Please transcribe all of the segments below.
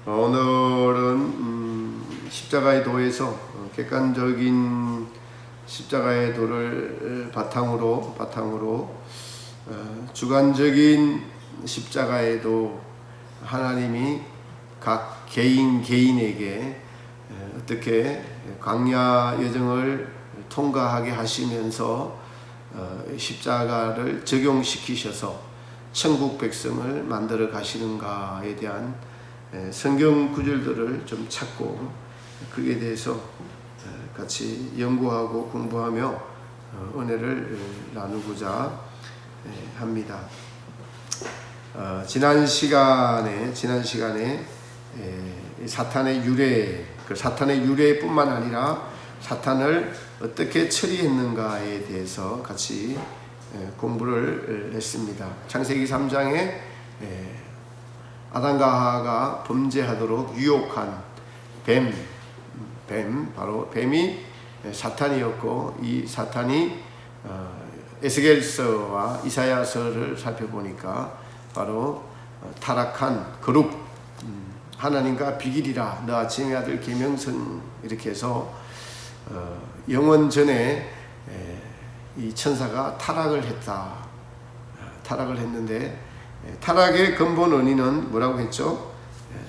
오늘은 십자가의 도에서 객관적인 십자가의 도를 바탕으로 주관적인 십자가의 도, 하나님이 각 개인에게 어떻게 광야 여정을 통과하게 하시면서 십자가를 적용시키셔서 천국 백성을 만들어 가시는가에 대한 성경 구절들을 좀 찾고 그에 대해서 같이 연구하고 공부하며 은혜를 나누고자 합니다. 지난 시간에 사탄의 유래뿐만 아니라 사탄을 어떻게 처리했는가에 대해서 같이 공부를 했습니다. 창세기 3장에 아담과 하와가 범죄하도록 유혹한 바로 뱀이 사탄이었고, 이 사탄이 에스겔서와 이사야서를 살펴보니까 바로 타락한 거룩, 하나님과 비길이라 너 아침의 아들 계명성, 이렇게 해서 영원 전에 이 천사가 타락을 했는데, 타락의 근본 원인은 뭐라고 했죠?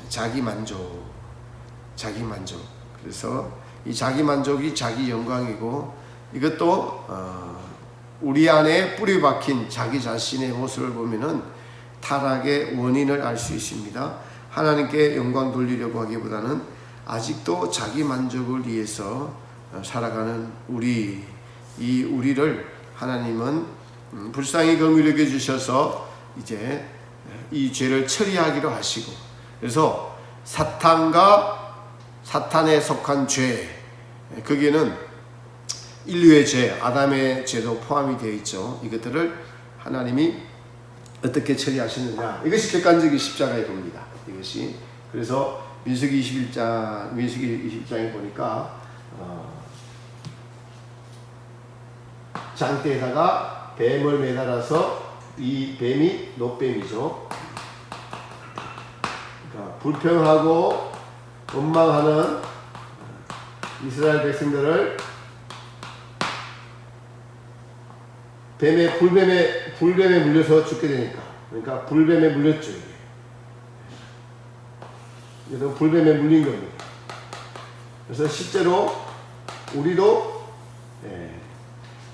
자기만족. 그래서 이 자기만족이 자기 영광이고, 이것도 우리 안에 뿌리 박힌 자기 자신의 모습을 보면은 타락의 원인을 알 수 있습니다. 하나님께 영광 돌리려고 하기보다는 아직도 자기 만족을 위해서 살아가는 우리를 하나님은 불쌍히 긍휼히 여겨 주셔서 이제 이 죄를 처리하기로 하시고, 그래서 사탄에 속한 죄, 거기에는 인류의 죄, 아담의 죄도 포함이 되어 있죠. 이것들을 하나님이 어떻게 처리하시느냐, 이것이 객관적인 십자가의 도입니다. 이것이. 그래서 민수기 21장에 보니까 장대에다가 뱀을 매달아서, 이 뱀이 노뱀이죠. 그러니까 불평하고 원망하는 이스라엘 백성들을 불뱀에 물려서 죽게 되니까, 그러니까 불뱀에 물렸죠. 이게 불뱀에 물린 겁니다. 그래서 실제로 우리도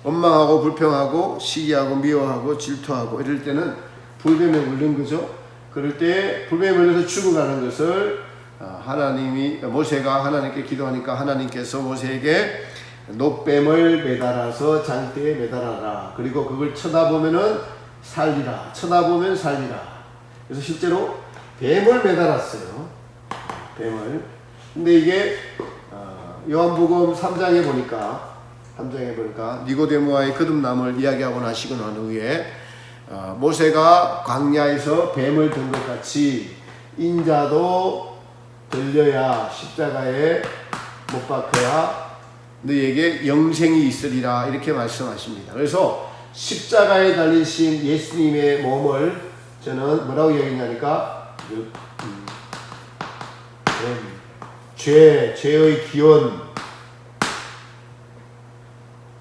원망하고 불평하고 시기하고 미워하고 질투하고 이럴 때는 불뱀에 물린 거죠. 그럴 때 불뱀에 물려서 죽어가는 것을 모세가 하나님께 기도하니까 하나님께서 모세에게 노뱀을 매달아서 장대에 매달아라. 그리고 그걸 쳐다보면 살리라. 그래서 실제로 뱀을 매달았어요. 뱀을. 근데 이게 요한복음 3장에 보니까 니고데모와의 거듭남을 이야기하고 나시고 난 후에 모세가 광야에서 뱀을 든 것 같이 인자도 들려야 십자가에 못 박혀야 너에게 영생이 있으리라, 이렇게 말씀하십니다. 그래서 십자가에 달리신 예수님의 몸을 저는 뭐라고 얘기하냐니까 죄의 기원,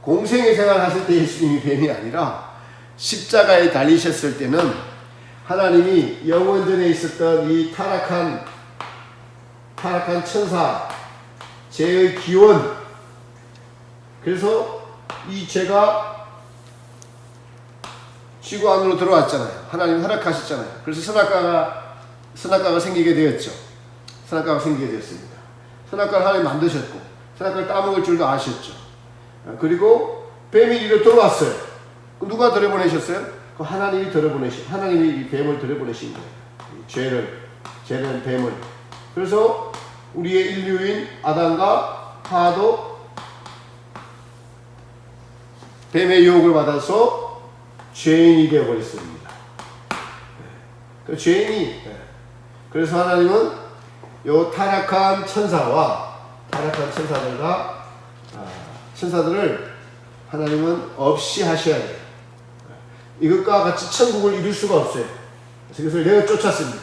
공생의 생활 하실 때 예수님이 뱀이 아니라 십자가에 달리셨을 때는 하나님이 영원전에 있었던 이 타락한 천사, 죄의 기원, 그래서 이 죄가 지구 안으로 들어왔잖아요. 하나님 허락하셨잖아요. 그래서 선악과가 생기게 되었죠. 선악과가 생기게 되었습니다. 선악과를 하나님 만드셨고, 선악과를 따먹을 줄도 아셨죠. 그리고 뱀이 이리로 들어왔어요. 누가 들여보내셨어요? 하나님이 하나님이 이 뱀을 들여보내신 거예요. 죄는 뱀을. 그래서 우리의 인류인 아담과 하와도 뱀의 유혹을 받아서 죄인이 되어버렸습니다. 그래서 하나님은 요 타락한 천사들을 하나님은 없이 하셔야 돼요. 이것과 같이 천국을 이룰 수가 없어요. 그래서 이것을 내어 쫓았습니다.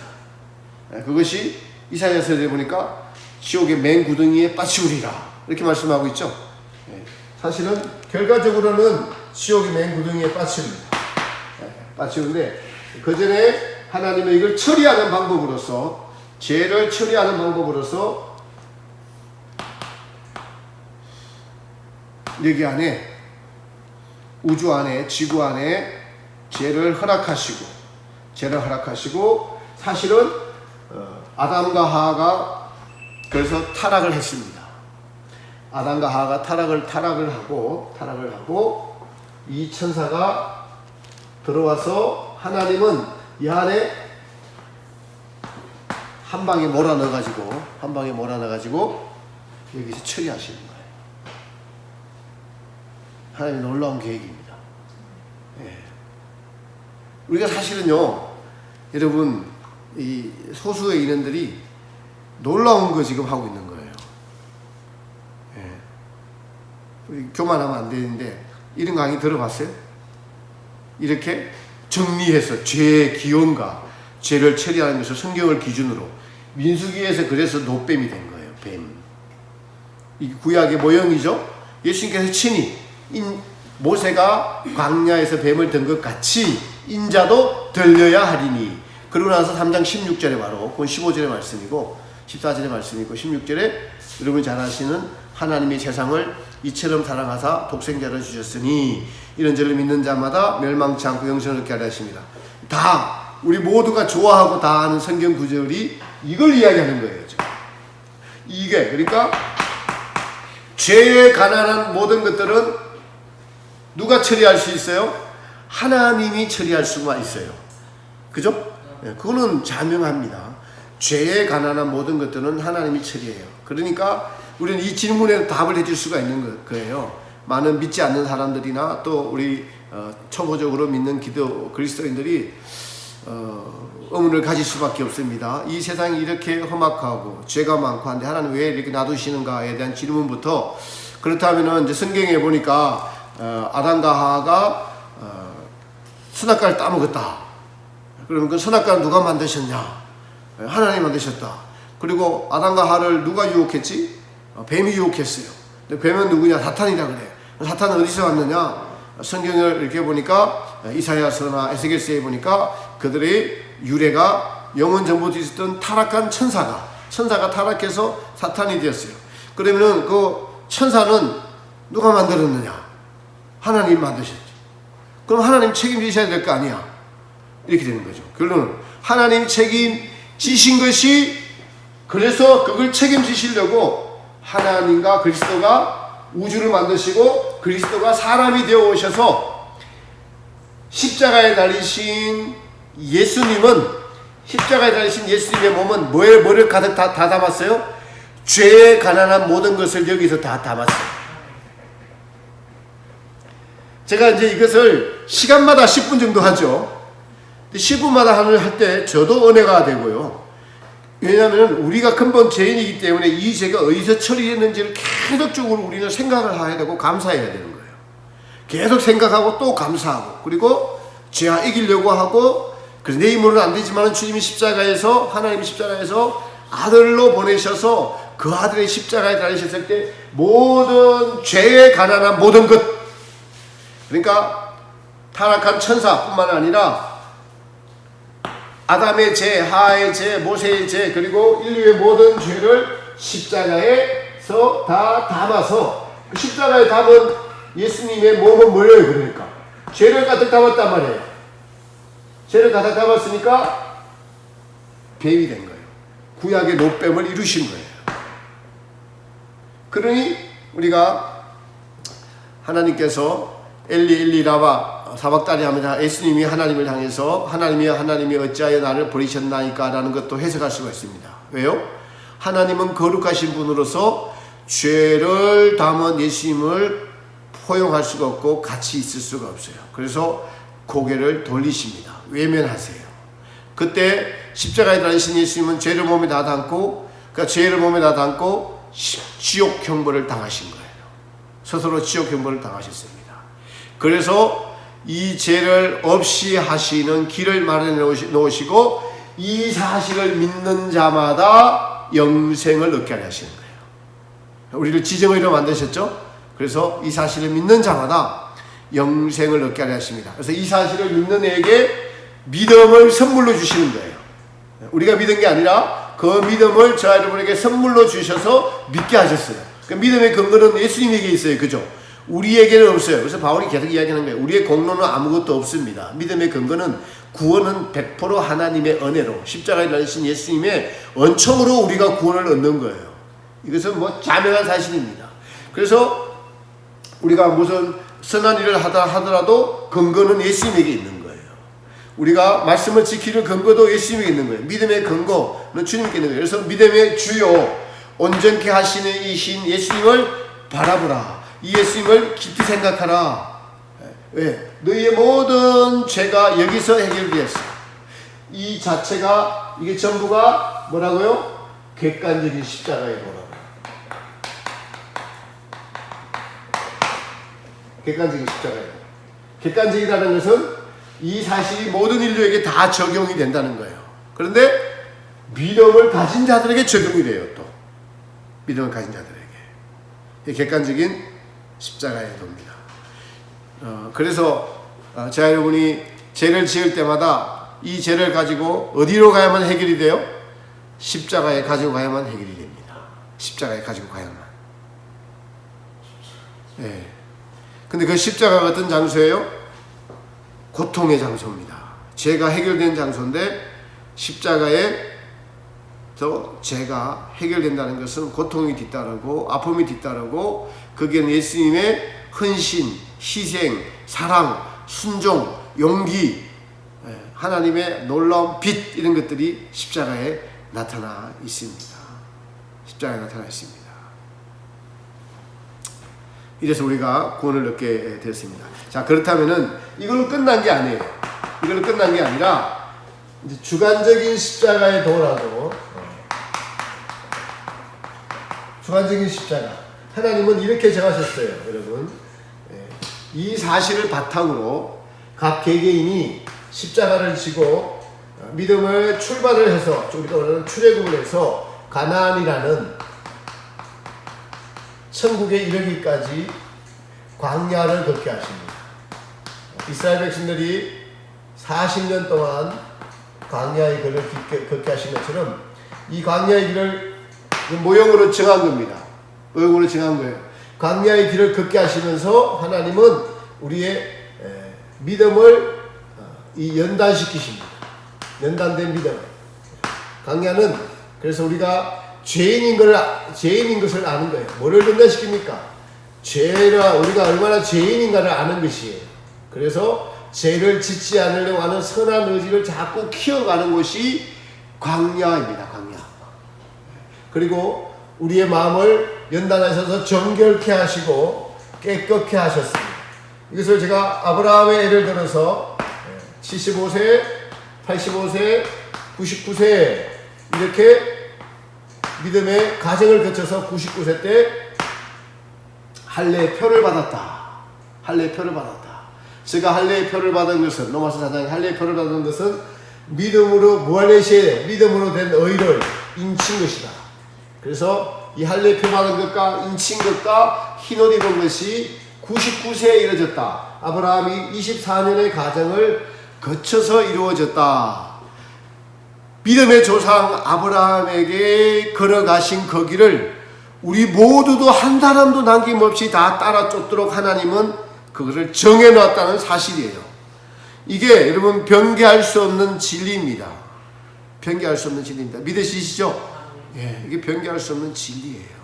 그것이 이사야서에 보니까 지옥의 맹구덩이에 빠치우리라 이렇게 말씀하고 있죠. 사실은 결과적으로는 지옥의 맹구덩이에 빠치웁니다. 빠치우는데 그 전에 하나님은 이걸 처리하는 방법으로서, 죄를 처리하는 방법으로서 여기 안에, 우주 안에, 지구 안에 죄를 허락하시고 사실은 아담과 하와가 그래서 타락을 했습니다. 아담과 하와가 타락을 하고 이 천사가 들어와서 하나님은 이 안에 한 방에 몰아넣어가지고 여기서 처리하시는 거예요. 하나님의 놀라운 계획입니다. 우리가 사실은요, 여러분, 이 소수의 인원들이 놀라운 거 지금 하고 있는 거예요. 우리 교만하면 안 되는데, 이런 강의 들어봤어요? 이렇게 정리해서 죄의 기원과 죄를 처리하는 것을 성경을 기준으로, 민수기에서 그래서 노뱀이 된 거예요. 뱀. 이 구약의 모형이죠. 예수님께서 친히 모세가 광야에서 뱀을 든 것 같이 인자도 들려야 하리니. 그러고 나서 3장 16절에 바로, 그건 15절의 말씀이고 14절의 말씀이고 16절에 여러분이 잘 아시는 하나님이 세상을 이처럼 사랑하사 독생자를 주셨으니 이런 저를 믿는 자마다 멸망치 않고 영생을 얻게 하려 하십니다. 다 우리 모두가 좋아하고 다 아는 성경 구절이 이걸 이야기하는 거예요. 지금. 이게 그러니까 죄에 관한 모든 것들은 누가 처리할 수 있어요? 하나님이 처리할 수가 있어요. 그죠? 그거는 자명합니다. 죄에 관한 모든 것들은 하나님이 처리해요. 그러니까 우리는 이 질문에 답을 해줄 수가 있는 거예요. 많은 믿지 않는 사람들이나 또 우리 초보적으로 믿는 그리스도인들이 의문을 가질 수밖에 없습니다. 이 세상이 이렇게 험악하고 죄가 많고 한데 하나님 왜 이렇게 놔두시는가에 대한 질문부터, 그렇다면은 이제 성경에 보니까 아담과 하와가 선악과를 따먹었다. 그러면 그 선악과를 누가 만드셨냐? 하나님이 만드셨다. 그리고 아담과 하와를 누가 유혹했지? 뱀이 유혹했어요. 근데 뱀은 누구냐? 사탄이라 그래. 사탄은 어디서 왔느냐? 성경을 이렇게 보니까 이사야서나 에스겔서에 보니까 그들의 유래가 영원 전부터 있었던 타락한 천사가 타락해서 사탄이 되었어요. 그러면은 그 천사는 누가 만들었느냐? 하나님 만드셨죠. 그럼 하나님 책임지셔야 될 거 아니야? 이렇게 되는 거죠. 결론은 하나님 책임지신 것이, 그래서 그걸 책임지시려고 하나님과 그리스도가 우주를 만드시고 그리스도가 사람이 되어 오셔서 십자가에 달리신 예수님은, 십자가에 달리신 예수님의 몸은 뭐를 가득 다 담았어요? 죄에 관한 모든 것을 여기서 다 담았어요. 제가 이제 이것을 시간마다 10분 정도 하죠. 10분마다 할 때 저도 은혜가 되고요. 왜냐하면 우리가 근본 죄인이기 때문에 이 죄가 어디서 처리했는지를 계속적으로 우리는 생각을 해야 되고 감사해야 되는 거예요. 계속 생각하고 또 감사하고, 그리고 죄와 이기려고 하고, 그래서 내 힘으로는 안 되지만 주님이 하나님이 십자가에서 아들로 보내셔서 그 아들의 십자가에 달리셨을 때 모든 죄에 관한 모든 것, 그러니까 타락한 천사뿐만 아니라 아담의 죄, 하와의 죄, 모세의 죄, 그리고 인류의 모든 죄를 십자가에서 다 담아서, 그 십자가에 담은 예수님의 몸은 뭐예요? 그러니까 죄를 가득 담았단 말이에요. 죄를 가득 담았으니까 뱀이 된 거예요. 구약의 노뱀을 이루신 거예요. 그러니 우리가 하나님께서 엘리 라바 사박다리 하면서 예수님이 하나님을 향해서 하나님이 어찌하여 나를 버리셨나이까 라는 것도 해석할 수가 있습니다. 왜요? 하나님은 거룩하신 분으로서 죄를 담은 예수님을 포용할 수가 없고 같이 있을 수가 없어요. 그래서 고개를 돌리십니다. 외면하세요. 그때 십자가에 달리신 예수님은 죄를 몸에 다 담고, 그러니까 죄를 몸에 다 담고 지옥 형벌을 당하신 거예요. 스스로 지옥 형벌을 당하셨습니다. 그래서 이 죄를 없이 하시는 길을 마련해 놓으시고 이 사실을 믿는 자마다 영생을 얻게 하려 하시는 거예요. 우리를 지정의로 만드셨죠? 그래서 이 사실을 믿는 자마다 영생을 얻게 하려 하십니다. 그래서 이 사실을 믿는 이에게 믿음을 선물로 주시는 거예요. 우리가 믿은 게 아니라 그 믿음을 저와 여러분에게 선물로 주셔서 믿게 하셨어요. 그 믿음의 근거는 예수님에게 있어요. 그죠? 우리에게는 없어요. 그래서 바울이 계속 이야기하는 거예요. 우리의 공로는 아무것도 없습니다. 믿음의 근거는 구원은 100% 하나님의 은혜로 십자가에 달리신 예수님의 은총으로 우리가 구원을 얻는 거예요. 이것은 뭐 자명한 사실입니다. 그래서 우리가 무슨 선한 일을 하더라도 근거는 예수님에게 있는 거예요. 우리가 말씀을 지키는 근거도 예수님에게 있는 거예요. 믿음의 근거는 주님께 있는 거예요. 그래서 믿음의 주요 온전케 하시는 이신 예수님을 바라보라. 이 예수님을 깊이 생각하라. 왜? 너희의 모든 죄가 여기서 해결되었어. 이 자체가 이게 전부가 뭐라고요? 객관적인 십자가의 도라고. 객관적인 십자가예요. 객관적이라는 것은 이 사실이 모든 인류에게 다 적용이 된다는 거예요. 그런데 믿음을 가진 자들에게 적용이 돼요. 또 믿음을 가진 자들에게 이 객관적인 십자가의 도입니다. 그래서 제가 여러분이 죄를 지을 때마다 이 죄를 가지고 어디로 가야만 해결이 돼요? 십자가에 가지고 가야만 해결이 됩니다. 십자가에 가지고 가야만. 네. 근데 그 십자가가 어떤 장소예요? 고통의 장소입니다. 죄가 해결된 장소인데 십자가에 또 죄가 해결된다는 것은 고통이 뒤따르고 아픔이 뒤따르고 거기에는 예수님의 헌신, 희생, 사랑, 순종, 용기, 하나님의 놀라운 빛 이런 것들이 십자가에 나타나 있습니다. 십자가에 나타나 있습니다. 이래서 우리가 구원을 얻게 되었습니다. 자, 그렇다면은 이걸로 끝난 게 아니에요. 이걸로 끝난 게 아니라 이제 주관적인 십자가의 도라고. 주관적인 십자가. 하나님은 이렇게 정하셨어요, 여러분. 이 사실을 바탕으로 각 개개인이 십자가를 지고 믿음을 출발을 해서 우리가 말하는 출애굽을 해서 가나안이라는 천국에 이르기까지 광야를 걷게 하십니다. 이스라엘 백성들이 40년 동안 광야의 길을 걷게 하신 것처럼 이 광야의 길을 모형으로 정한 겁니다. 모형으로 정한 거예요. 광야의 길을 걷게 하시면서 하나님은 우리의 믿음을 연단시키십니다. 연단된 믿음. 광야는 그래서 우리가 죄인인 것을 아는 거예요. 뭐를 연단시킵니까? 우리가 얼마나 죄인인가를 아는 것이에요. 그래서 죄를 짓지 않으려고 하는 선한 의지를 자꾸 키워가는 것이 광야입니다. 광야. 그리고 우리의 마음을 연단하셔서 정결케 하시고 깨끗게 하셨습니다. 이것을 제가 아브라함의 예를 들어서 75세, 85세, 99세 이렇게 믿음의 가정을 거쳐서 99세 때 할례의 표를 받았다. 할례의 표를 받았다. 제가 할례의 표를 받은 것은 로마서 4장에 할례의 표를 받은 것은 믿음으로 무할레시에 믿음으로 된 의를 인친 것이다. 그래서 이 할례의 표 받은 것과 인친 것과 흰옷 입은 것이 99세에 이루어졌다. 아브라함이 24년의 가정을 거쳐서 이루어졌다. 믿음의 조상 아브라함에게 걸어가신 그 길을 우리 모두도 한 사람도 남김없이 다 따라 쫓도록 하나님은 그것을 정해놨다는 사실이에요. 이게 여러분 변개할 수 없는 진리입니다. 변개할 수 없는 진리입니다. 믿으시죠? 예, 이게 변개할 수 없는 진리예요.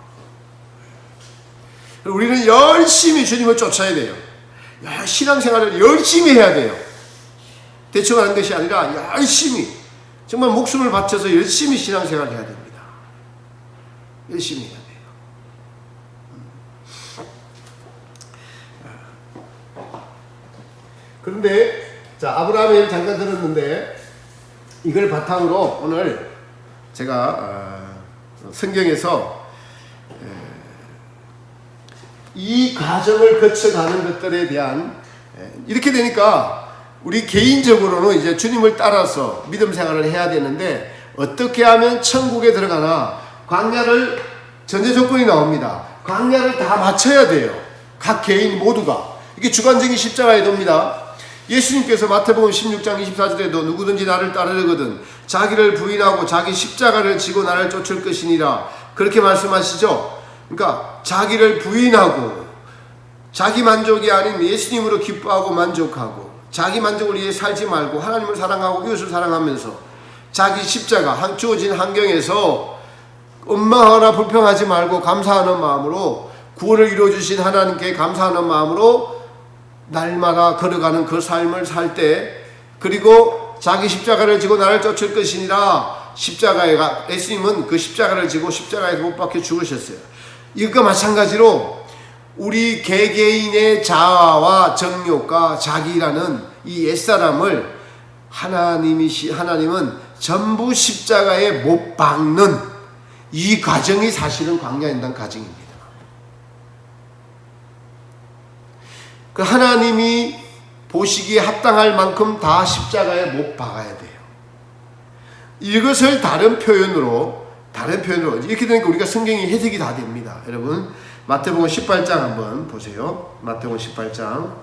우리는 열심히 주님을 쫓아야 돼요. 신앙생활을 열심히 해야 돼요. 대충 하는 것이 아니라 열심히 정말 목숨을 바쳐서 열심히 신앙생활을 해야 됩니다. 열심히 해야 돼요. 그런데 자 아브라함의 얘기를 잠깐 들었는데 이걸 바탕으로 오늘 제가 성경에서 이 과정을 거쳐가는 것들에 대한 이렇게 되니까 우리 개인적으로는 이제 주님을 따라서 믿음 생활을 해야 되는데 어떻게 하면 천국에 들어가나 광야를 전제 조건이 나옵니다. 광야를 다 마쳐야 돼요. 각 개인 모두가. 이게 주관적인 십자가의 도입니다. 예수님께서 마태복음 16장 24절에도 누구든지 나를 따르거든 자기를 부인하고 자기 십자가를 지고 나를 쫓을 것이니라 그렇게 말씀하시죠. 그러니까 자기를 부인하고 자기 만족이 아닌 예수님으로 기뻐하고 만족하고 자기 만족을 위해 살지 말고 하나님을 사랑하고 이웃을 사랑하면서 자기 십자가 주어진 환경에서 원망하거나 불평하지 말고 감사하는 마음으로 구원을 이루어주신 하나님께 감사하는 마음으로 날마다 걸어가는 그 삶을 살 때 그리고 자기 십자가를 지고 나를 쫓을 것이니라 십자가가 예수님은 그 십자가를 지고 십자가에서 못 박혀 죽으셨어요. 이것과 마찬가지로 우리 개개인의 자아와 정욕과 자기라는 이 옛사람을 하나님은 전부 십자가에 못 박는 이 과정이 사실은 광야인단 과정입니다. 그 하나님이 보시기에 합당할 만큼 다 십자가에 못 박아야 돼요. 이것을 다른 표현으로 이렇게 되니까 우리가 성경이 해석이 다 됩니다. 여러분 마태복음 18장 한번 보세요. 마태복음 18장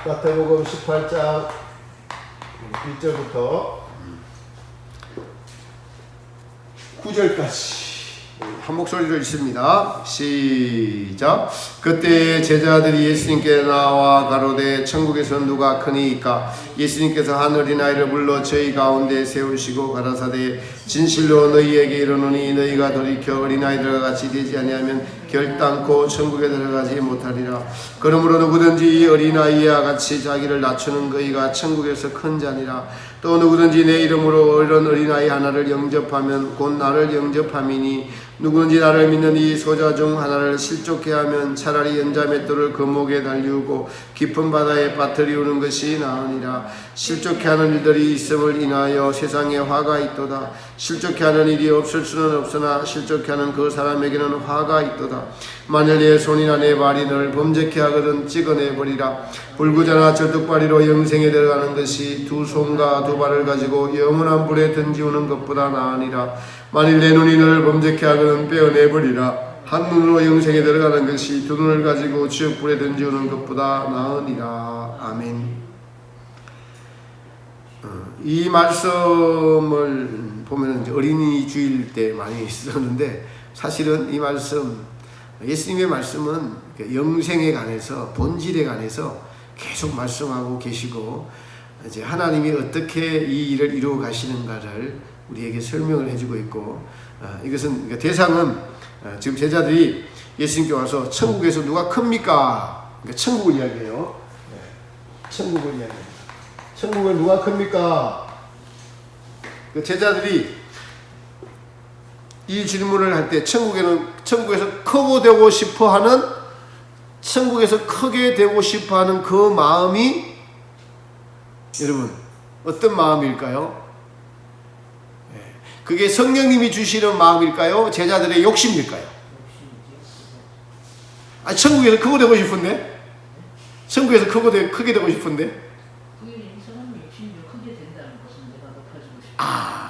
마태복음 18장 1절부터 9절까지 한 목소리로 읽습니다. 시작. 그때 제자들이 예수님께 나와 가로되 천국에서 누가 크니이까? 예수님께서 한 어린아이를 불러 저희 가운데 세우시고 가라사대 진실로 너희에게 이르노니 너희가 돌이켜 어린아이들과 같이 되지 아니하면 결단코 천국에 들어가지 못하리라. 그러므로 누구든지 이 어린아이와 같이 자기를 낮추는 그이가 천국에서 큰 자니라. 또 누구든지 내 이름으로 이런 어린아이 하나를 영접하면 곧 나를 영접함이니 누구든지 나를 믿는 이 소자 중 하나를 실족해 하면 차라리 연자 맷돌을 그 목에 달리우고 깊은 바다에 빠뜨리우는 것이 나으니라. 실족해 하는 일들이 있음을 인하여 세상에 화가 있도다. 실족해 하는 일이 없을 수는 없으나 실족해 하는 그 사람에게는 화가 있도다. 만일 내 손이나 내 발이 너를 범죄케 하거든 찍어내버리라. 불구자나 저뚝발이로 영생에 들어가는 것이 두 손과 두 발을 가지고 영원한 불에 던지우는 것보다 나으니라. 만일 내 눈이 너를 범죄케 하거든 빼어내버리라. 한 눈으로 영생에 들어가는 것이 두 눈을 가지고 지옥불에 던지우는 것보다 나으니라. 아멘. 이 말씀을 보면 어린이 주일 때 많이 썼는데 사실은 이 말씀 예수님의 말씀은 영생에 관해서 본질에 관해서 계속 말씀하고 계시고 이제 하나님이 어떻게 이 일을 이루어 가시는가를 우리에게 설명을 해주고 있고 이것은 대상은 지금 제자들이 예수님께 와서 천국에서 누가 큽니까? 그러니까 천국을 이야기해요. 천국을 이야기해요. 천국을 누가 큽니까? 제자들이 이 질문을 할 때 천국에서 크고 되고 싶어하는 천국에서 크게 되고 싶어하는 그 마음이 여러분 어떤 마음일까요? 그게 성령님이 주시는 마음일까요? 제자들의 욕심일까요? 천국에서 크고 되고 싶은데? 천국에서 크게 되고 싶은데?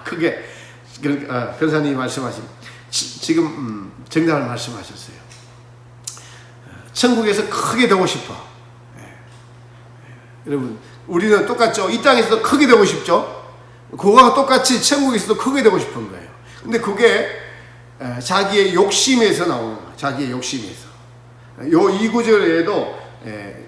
크게 변사님이 말씀하신 지금 정답을 말씀하셨어요. 천국에서 크게 되고 싶어. 여러분 우리는 똑같죠. 이 땅에서도 크게 되고 싶죠. 그거와 똑같이 천국에서도 크게 되고 싶은 거예요. 근데 그게 자기의 욕심에서 나오는 거예요. 자기의 욕심에서. 이 구절에도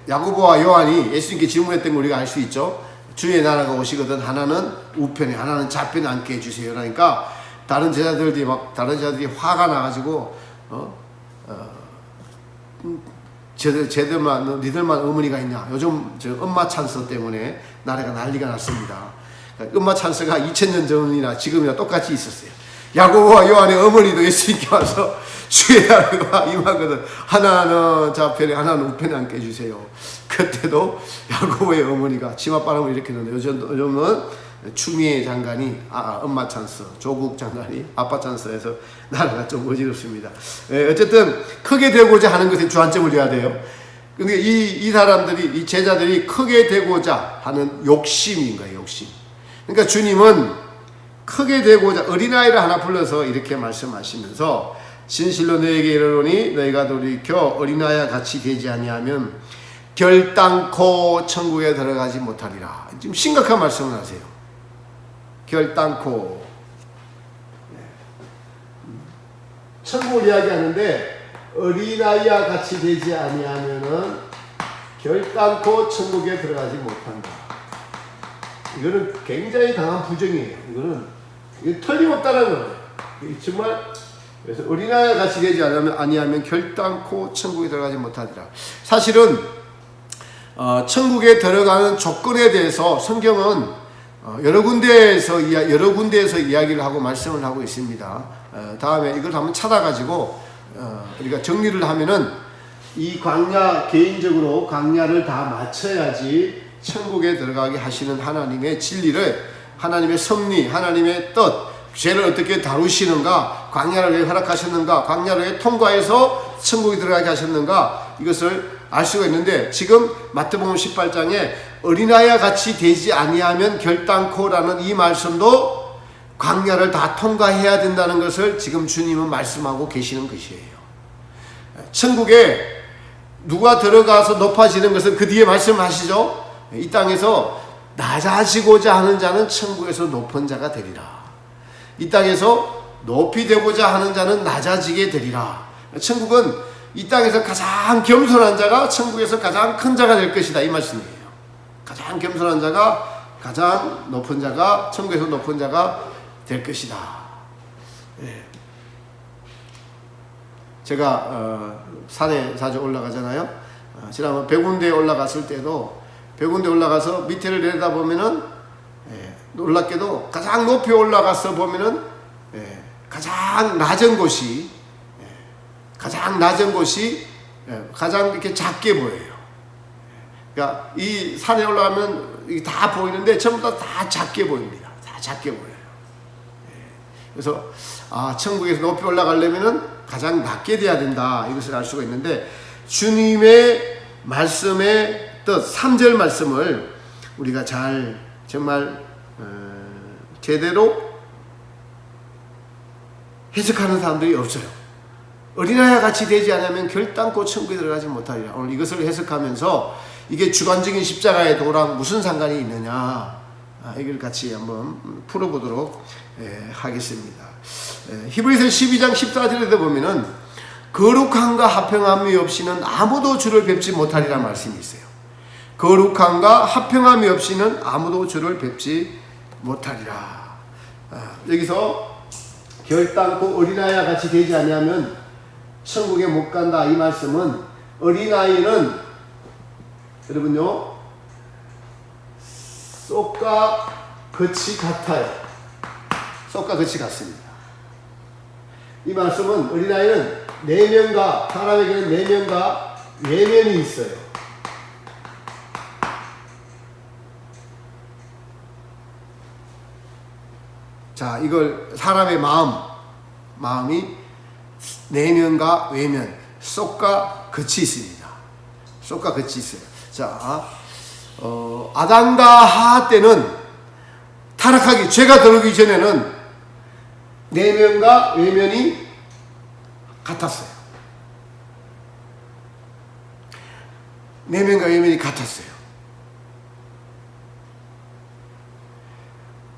야고보와 요한이 예수님께 질문했던 걸 우리가 알 수 있죠. 주의 나라가 오시거든 하나는 우편에 하나는 좌편에 앉게 해주세요. 그러니까 다른 제자들이 화가 나가지고 니들만 어머니가 있냐. 요즘 엄마 찬스 때문에 나라가 난리가 났습니다. 그러니까 엄마 찬스가 2000년 전이나 지금이나 똑같이 있었어요. 야고보와 요한의 어머니도 예수님께 와서 주의 나라가 임하거든 하나는 좌편에 하나는 우편에 앉게 해주세요. 그때도 야고보의 어머니가 치맛바람을 일으키는데 요즘은 추미애 장관이 엄마 찬스, 조국 장관이 아빠 찬스에서 나라가 좀 어지럽습니다. 어쨌든 크게 되고자 하는 것에 주안점을 둬야 돼요. 근데 이 사람들이, 이 제자들이 크게 되고자 하는 욕심인 거예요, 욕심. 그러니까 주님은 크게 되고자 어린아이를 하나 불러서 이렇게 말씀하시면서 진실로 너에게 이르노니 너희가 돌이켜 어린아이와 같이 되지 아니하면 결단코 천국에 들어가지 못하리라. 지금 심각한 말씀을 하세요. 결단코. 천국을 이야기하는데 어린아이와 같이 되지 아니하면은 결단코 천국에 들어가지 못한다. 이거는 굉장히 강한 부정이에요. 이거 틀림없다는 거예요. 정말 그래서 어린아이와 같이 되지 아니하면 결단코 천국에 들어가지 못하리라. 사실은 천국에 들어가는 조건에 대해서 성경은 여러 군데에서 이야기를 하고 말씀을 하고 있습니다. 다음에 이걸 한번 찾아가지고 우리가 정리를 하면은 이 광야, 개인적으로 광야를 다 마쳐야지 천국에 들어가게 하시는 하나님의 진리를, 하나님의 섭리, 하나님의 뜻, 죄를 어떻게 다루시는가, 광야를 왜 허락하셨는가, 광야를 왜 통과해서 천국에 들어가게 하셨는가, 이것을 알 수가 있는데, 지금 마태복음 18장에 어린아이와 같이 되지 아니하면 결단코라는 이 말씀도 광야를 다 통과해야 된다는 것을 지금 주님은 말씀하고 계시는 것이에요. 천국에 누가 들어가서 높아지는 것은 그 뒤에 말씀하시죠. 이 땅에서 낮아지고자 하는 자는 천국에서 높은 자가 되리라. 이 땅에서 높이 되고자 하는 자는 낮아지게 되리라. 천국은 이 땅에서 가장 겸손한 자가 천국에서 가장 큰 자가 될 것이다, 이 말씀이에요. 가장 겸손한 자가, 가장 높은 자가, 천국에서 높은 자가 될 것이다. 예. 제가 산에 자주 올라가잖아요. 지난번 백운대에 올라갔을 때도 백운대 올라가서 밑에를 내려다보면은 놀랍게도 가장 높이 올라가서 보면은 가장 낮은 곳이 가장 이렇게 작게 보여요. 그러니까 이 산에 올라가면 이게 다 보이는데 전부 다 작게 보입니다. 다 작게 보여요. 그래서 천국에서 높이 올라가려면은 가장 낮게 돼야 된다, 이것을 알 수가 있는데, 주님의 말씀의 뜻 3절 말씀을 우리가 잘 정말 제대로 해석하는 사람들이 없어요. 어린아이와 같이 되지 않으면 결단코 천국에 들어가지 못하리라. 오늘 이것을 해석하면서 이게 주관적인 십자가의 도랑 무슨 상관이 있느냐, 이걸 같이 한번 풀어보도록 하겠습니다. 히브리서 12장 14절에도 보면은 거룩함과 합평함이 없이는 아무도 주를 뵙지 못하리라 말씀이 있어요. 거룩함과 합평함이 없이는 아무도 주를 뵙지 못하리라. 여기서 결단코 어린아이와 같이 되지 아니하면 천국에 못 간다, 이 말씀은 어린아이는 여러분요 쏙과 끝이 같아요. 쏙과 끝이 같습니다. 이 말씀은 어린아이는 내면과, 사람에게는 내면과 외면이 있어요. 자, 이걸 사람의 마음이 내면과 외면, 쏙과 끝이 있습니다. 쏙과 끝이 있어요. 자, 아담과 하와 때는 타락하기, 죄가 들어오기 전에는 내면과 외면이 같았어요. 내면과 외면이 같았어요.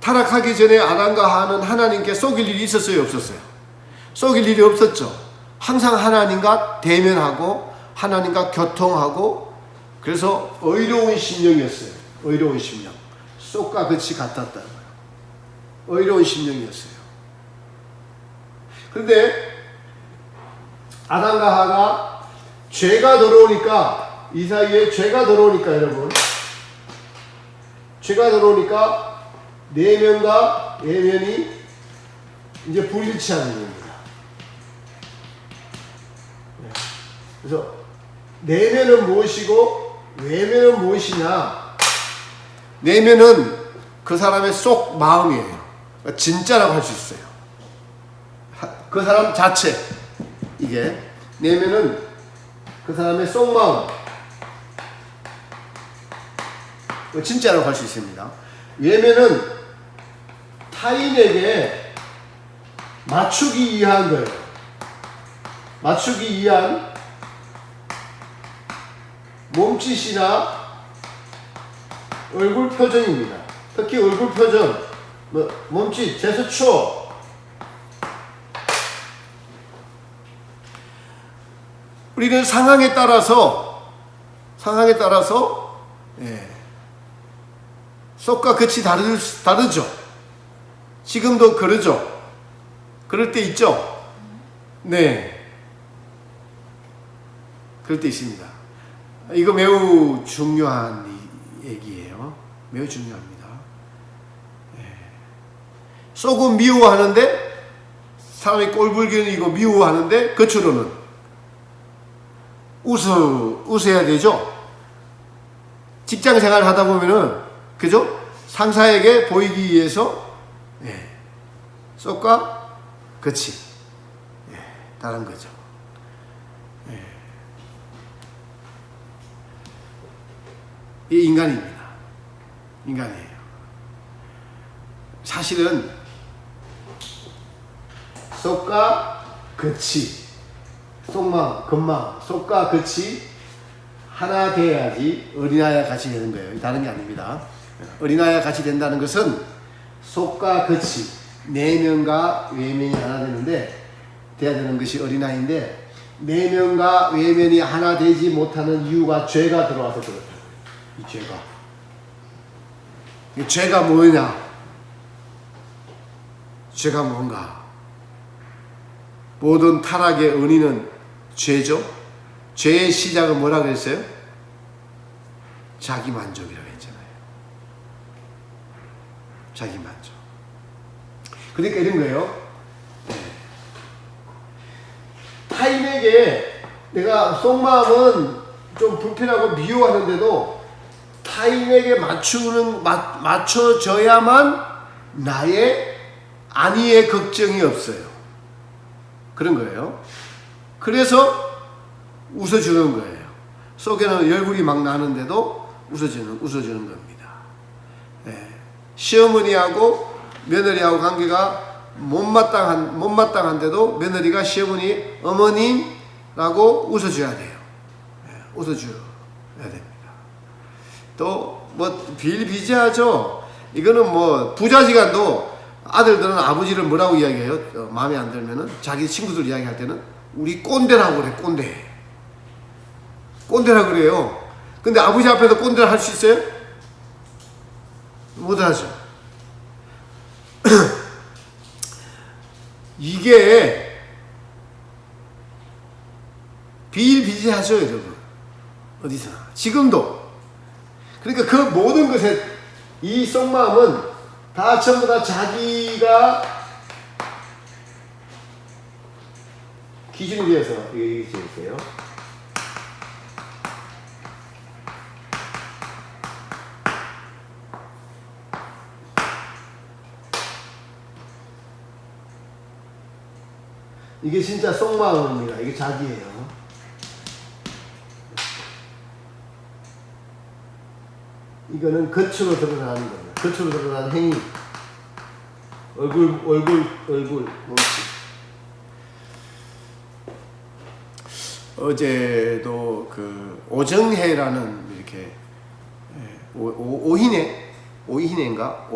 타락하기 전에 아담과 하와는 하나님께 속일 일이 있었어요, 없었어요? 속일 일이 없었죠. 항상 하나님과 대면하고 하나님과 교통하고, 그래서 의로운 심령이었어요. 의로운 심령. 쏙과 끝이 같았다는 거예요. 의로운 심령이었어요. 그런데 아담과 하와가 죄가 들어오니까, 이 사이에 죄가 들어오니까, 여러분, 죄가 들어오니까 내면과 외면이 이제 불일치하는 겁니다. 그래서 내면은 무엇이고 외면은 무엇이냐? 내면은 그 사람의 속 마음이에요. 진짜라고 할 수 있어요. 그 사람 자체. 이게 내면은 그 사람의 속 마음. 진짜라고 할 수 있습니다. 외면은 타인에게 맞추기 위한 거예요. 맞추기 위한 몸짓이나 얼굴 표정입니다. 특히 얼굴 표정, 몸짓, 제스처. 우리는 상황에 따라서 속과 겉이 다르죠. 지금도 그러죠. 그럴 때 있죠. 네, 그럴 때 있습니다. 이거 매우 중요한 얘기예요. 매우 중요합니다. 속은 미워하는데, 사람이 꼴불견이고 미워하는데 겉으로는 웃어야 되죠. 직장 생활 하다 보면은, 그죠? 상사에게 보이기 위해서 속과 겉이 다른 거죠. 이 인간입니다. 인간이에요. 사실은 속과 겉이, 속마음, 겉마음, 속과 겉이 하나 돼야지 어린아이와 같이 되는 거예요. 다른 게 아닙니다. 어린아이와 같이 된다는 것은 속과 겉이, 내면과 외면이 하나 되는데, 돼야 되는 것이 어린아이인데, 내면과 외면이 하나 되지 못하는 이유가 죄가 들어와서 그렇다. 이 죄가. 이 죄가 뭐냐? 죄가 뭔가? 모든 타락의 원인은 죄죠. 죄의 시작은 뭐라고 했어요? 자기 만족이라고 했잖아요. 자기 만족. 그러니까 이런 거예요. 타인에게 내가 속마음은 좀 불편하고 미워하는데도 타인에게 맞춰져야만 나의 안위의 걱정이 없어요. 그런 거예요. 그래서 웃어주는 거예요. 속에는 열불이 막 나는데도 웃어주는 겁니다. 시어머니하고 며느리하고 관계가 못마땅한데도 며느리가 시어머니, 어머님라고 웃어줘야 돼요. 웃어줘야 됩니다. 또 뭐 비일비재하죠. 이거는 뭐 부자지간도 아들들은 아버지를 뭐라고 이야기해요? 마음에 안 들면은 자기 친구들 이야기할 때는 우리 꼰대라고 그래. 꼰대라고 그래요. 근데 아버지 앞에서 꼰대를 할 수 있어요? 못하죠. 이게 비일비재하죠, 여러분. 어디서나. 지금도. 그러니까 그 모든 것에 이 속마음은 다 전부 다 자기가 기준에 대해서 얘기해 주세요. 이게 진짜 속마음입니다. 이게 자기예요. 이거는 겉으로 드러나는 거예요. 겉으로 드러나는 행위. 얼굴, 몸짓. 어제도 그 오정혜라는 이렇게 오희네인가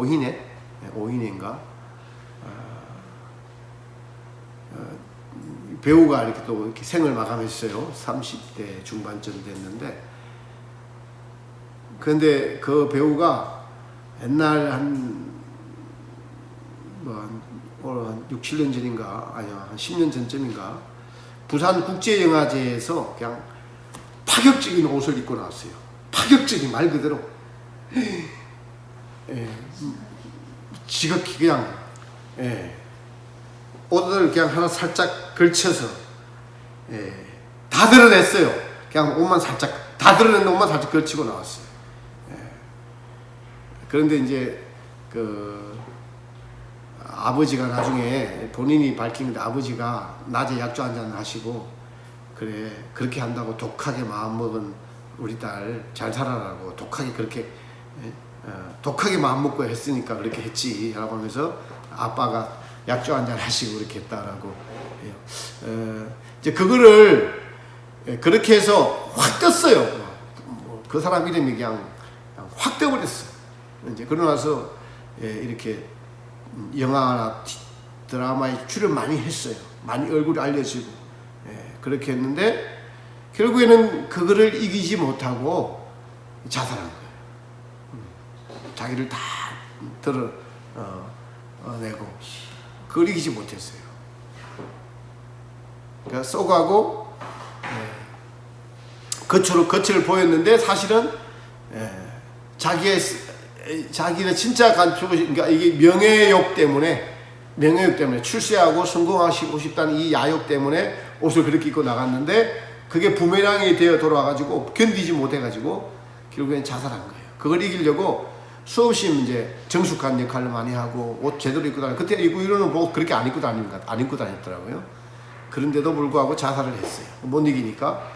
배우가 이렇게 또 이렇게 생을 마감했어요. 30대 중반쯤 됐는데, 그런데 그 배우가 옛날 한 6, 7년 전인가, 아니요, 한 10년 전쯤인가, 부산 국제영화제에서 그냥 파격적인 옷을 입고 나왔어요. 파격적인, 말 그대로. 지극히 그냥, 옷을 그냥 하나 살짝 걸쳐서 다 드러냈어요. 그냥 옷만 살짝 다 드러낸 옷만 살짝 걸치고 나왔어요. 그런데 이제 그 아버지가 나중에 본인이 밝힌 아버지가 낮에 약주 한잔 하시고 그래 그렇게 한다고 독하게 마음먹은 우리 딸 잘 살아라고 독하게 그렇게 독하게 마음먹고 했으니까 그렇게 했지 라고 하면서 아빠가 약주 한잔 하시고 그렇게 했다라고 해요. 이제 그거를 그렇게 해서 확 떴어요. 그 사람 이름이 그냥 확 떠버렸어요. 이제 그러고 나서 이렇게 영화나 드라마에 출연 많이 했어요. 많이 얼굴이 알려지고 그렇게 했는데 결국에는 그거를 이기지 못하고 자살한 거예요. 자기를 다 드러내고 그걸 이기지 못했어요. 그러니까 쏘가고 거칠을 보였는데 사실은 자기는 진짜 그러니까 이게 명예욕 때문에 출세하고 성공하시고 싶다는 이 야욕 때문에 옷을 그렇게 입고 나갔는데 그게 부메랑이 되어 돌아와가지고 견디지 못해가지고 결국엔 자살한 거예요. 그걸 이기려고 수없이 이제 정숙한 역할을 많이 하고 옷 제대로 입고 다니. 그때 입고 이러는 뭐 그렇게 안 입고 다녔더라고요. 그런데도 불구하고 자살을 했어요. 못 이기니까.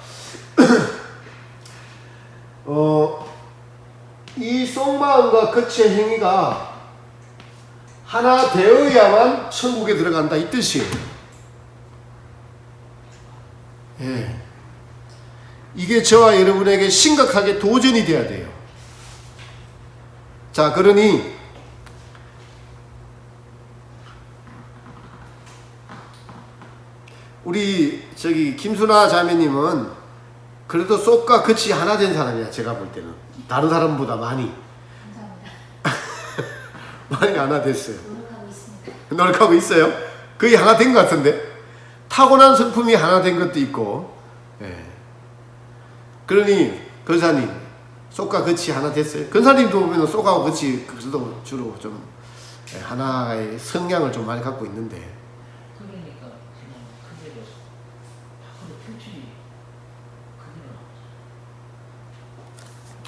이 속마음과 거치의 행위가 하나 되어야만 천국에 들어간다 이 뜻이에요. 이게 저와 여러분에게 심각하게 도전이 돼야 돼요. 자, 그러니 우리 김순아 자매님은 그래도 속과 겉이 하나 된 사람이야. 제가 볼 때는 다른 사람보다 많이 많이 하나 됐어요. 노력하고 있습니다. 노력하고 있어요. 거의 하나 된 것 같은데 타고난 성품이 하나 된 것도 있고. 그러니 근사님 속과 겉이 하나 됐어요. 근사님도 보면 속하고 겉이 그래도 주로 좀 하나의 성향을 좀 많이 갖고 있는데. 그러니까 그냥 그대로 밖으로 표출이 그대로.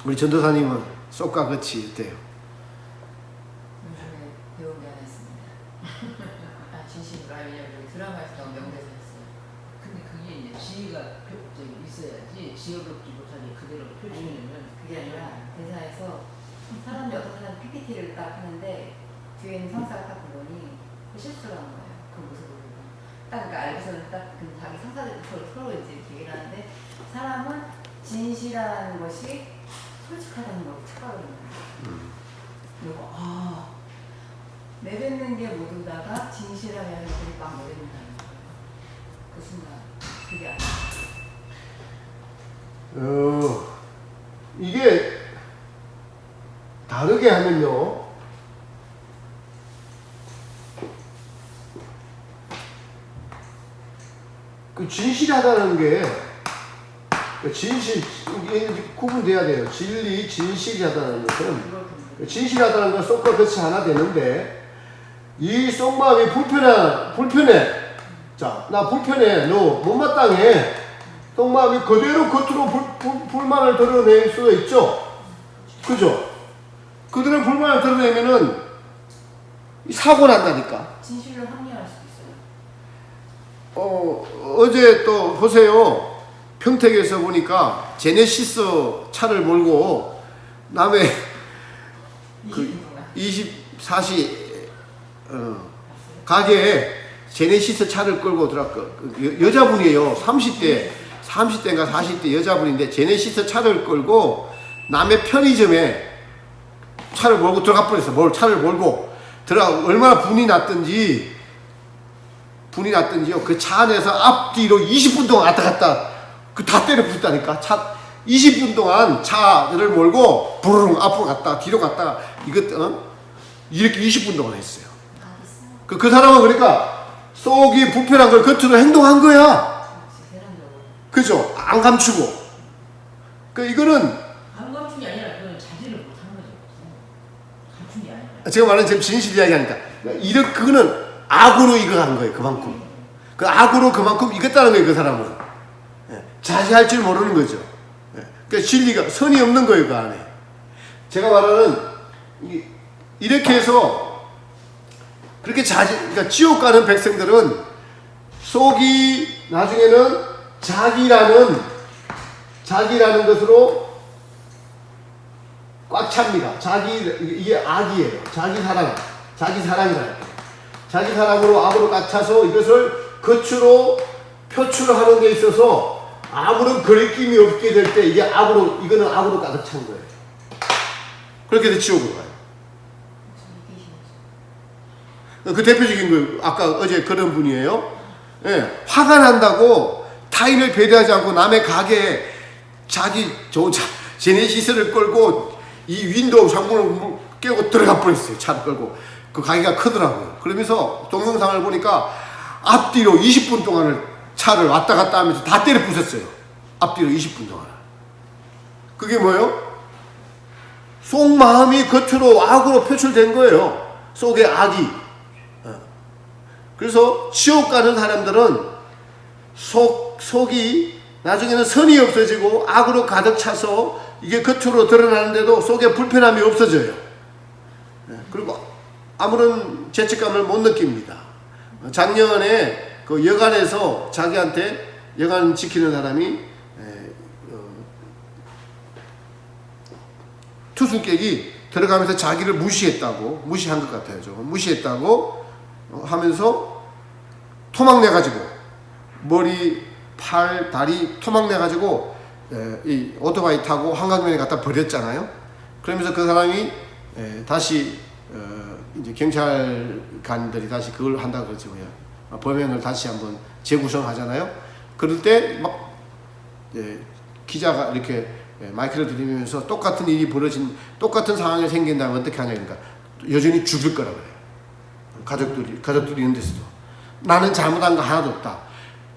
우리 전도사님은 속과 겉이 어때요? 요즘에 배운 게 하나 있습니다. 진심으로 왜냐면 드라마에서 나온 명대사였어요. 근데 그게 이제 지혜가 있어야지 지혜롭지 못하게 그대로 표출하면 그게 아니라 대사에서 사람이 어떤 사람 PPT를 딱 하는데 뒤에 있는 상사가 딱 보더니 실수를 한 거예요. 그 모습을 보고. 딱 그러니까 알고서는 딱 그 자기 상사들 서로 이제 얘기를 하는데 사람은 진실한 것이 솔직하다는 걸 착각을 하는 거예요. 그리고 내뱉는 게 모두 다가 진실하면 것들이 막 내뱉는다는 거예요. 그 순간 그게 아니에요. 이게 다르게 하면요. 그 진실하다는 게 이게 구분돼야 돼요. 진리, 진실하다는 것은 진실하다는 건 속과 겉이 하나 되는데 이 속마음이 불편해. 자, 나 불편해. 너 못마땅해. 속마음이 그대로 겉으로 불만을 드러낼 수가 있죠. 그죠? 그대로 불만을 드러내면은 사고 난다니까. 진실로 합리화할 수도 있어요. 어제 또 보세요. 평택에서 보니까 제네시스 차를 몰고 남의 그 24시 가게에 제네시스 차를 끌고 들어갔고 여자분이에요. 30대인가 40대 여자분인데 제네시스 차를 끌고 남의 편의점에 차를 몰고 들어가 버렸어. 차를 몰고 얼마나 분이 났던지요. 그 차 안에서 앞뒤로 20분 동안 왔다 갔다 다 때려 부었다니까. 20분 동안 차를 몰고 부르릉 앞으로 갔다 뒤로 갔다 이렇게 20분 동안 했어요. 그 사람은 그러니까 속이 불편한 걸 겉으로 행동한 거야. 그죠? 안 감추고. 이거는 안 감춘 게 아니라 그건 자제를 못한 거죠. 감춘 게 아니라. 제가 말하는 지금 진실 이야기하니까 그거는 악으로 익어간 거예요. 그만큼. 그 악으로 그만큼 익었다는 거예요. 그 사람은. 예. 자제할 줄 모르는 거죠. 예. 그러니까 진리가 선이 없는 거예요. 그 안에. 제가 말하는 이렇게 해서 그렇게 그러니까 지옥 가는 백성들은 속이 나중에는 자기라는 것으로 꽉 찹니다. 이게 악이에요. 자기 사랑이라. 자기 사랑으로 악으로 꽉 차서 이것을 겉으로 표출하는 데 있어서 아무런 거리낌이 없게 될 때 이거는 악으로 가득 찬 거예요. 그렇게 해서 지옥으로 가요. 그 대표적인 거 아까 어제 그런 분이에요. 예, 화가 난다고 타인을 배려하지 않고 남의 가게에 자기 제네시스를 끌고 이 윈도우 창문을 깨고 들어가 버렸어요. 차를 끌고. 그 가게가 크더라고요. 그러면서 동영상을 보니까 앞뒤로 20분 동안을 차를 왔다 갔다 하면서 다 때려 부쉈어요. 앞뒤로 20분 동안. 그게 뭐예요? 속 마음이 겉으로 악으로 표출된 거예요. 속에 악이. 그래서 지옥 가는 사람들은 속이 나중에는 선이 없어지고 악으로 가득 차서 이게 겉으로 드러나는데도 속에 불편함이 없어져요. 그리고 아무런 죄책감을 못 느낍니다. 작년에 그 여관에서 자기한테 여관 지키는 사람이 투숙객이 들어가면서 자기를 무시한 것 같아요. 무시했다고 하면서 토막내가지고 머리, 팔, 다리 토막내가지고 이 오토바이 타고 한강변에 갖다 버렸잖아요. 그러면서 그 사람이 다시 이제 경찰관들이 다시 그걸 한다고 그러죠. 범행을 다시 한번 재구성하잖아요. 그럴 때 막 기자가 이렇게 마이크를 들이면서 똑같은 일이 벌어진 똑같은 상황이 생긴다면 어떻게 하냐. 그러니까 여전히 죽일 거라고 그래요. 가족들이 있는 데서도 나는 잘못한 거 하나도 없다.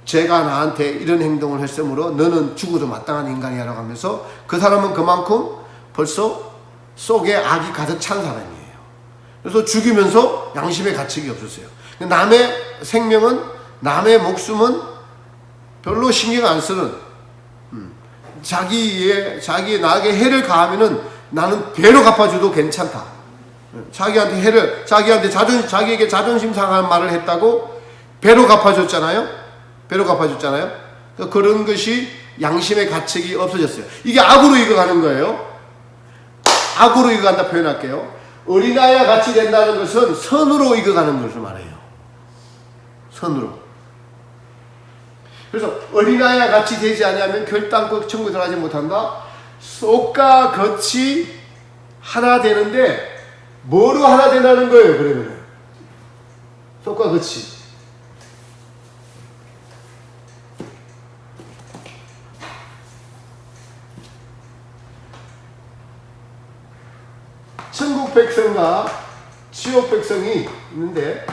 제가 나한테 이런 행동을 했으므로 너는 죽어도 마땅한 인간이야 라고 하면서 그 사람은 그만큼 벌써 속에 악이 가득 찬 사람이에요. 그래서 죽이면서 양심의 가책이 없었어요. 남의 생명은, 남의 목숨은 별로 신경 안 쓰는, 자기의 나에게 해를 가하면은 나는 배로 갚아줘도 괜찮다. 자기에게 자존심 상한 말을 했다고 배로 갚아줬잖아요. 그런 것이 양심의 가책이 없어졌어요. 이게 악으로 익어가는 거예요. 악으로 익어간다 표현할게요. 어린아이와 같이 된다는 것은 선으로 익어가는 것을 말해요. 선으로. 그래서 어린아이와 같이 되지 않으면 결단코 천국에 들어가지 못한다. 속과 겉이 하나 되는데 뭐로 하나 되나는 거예요. 그러면 속과 겉이. 천국 백성과 지옥 백성이 있는데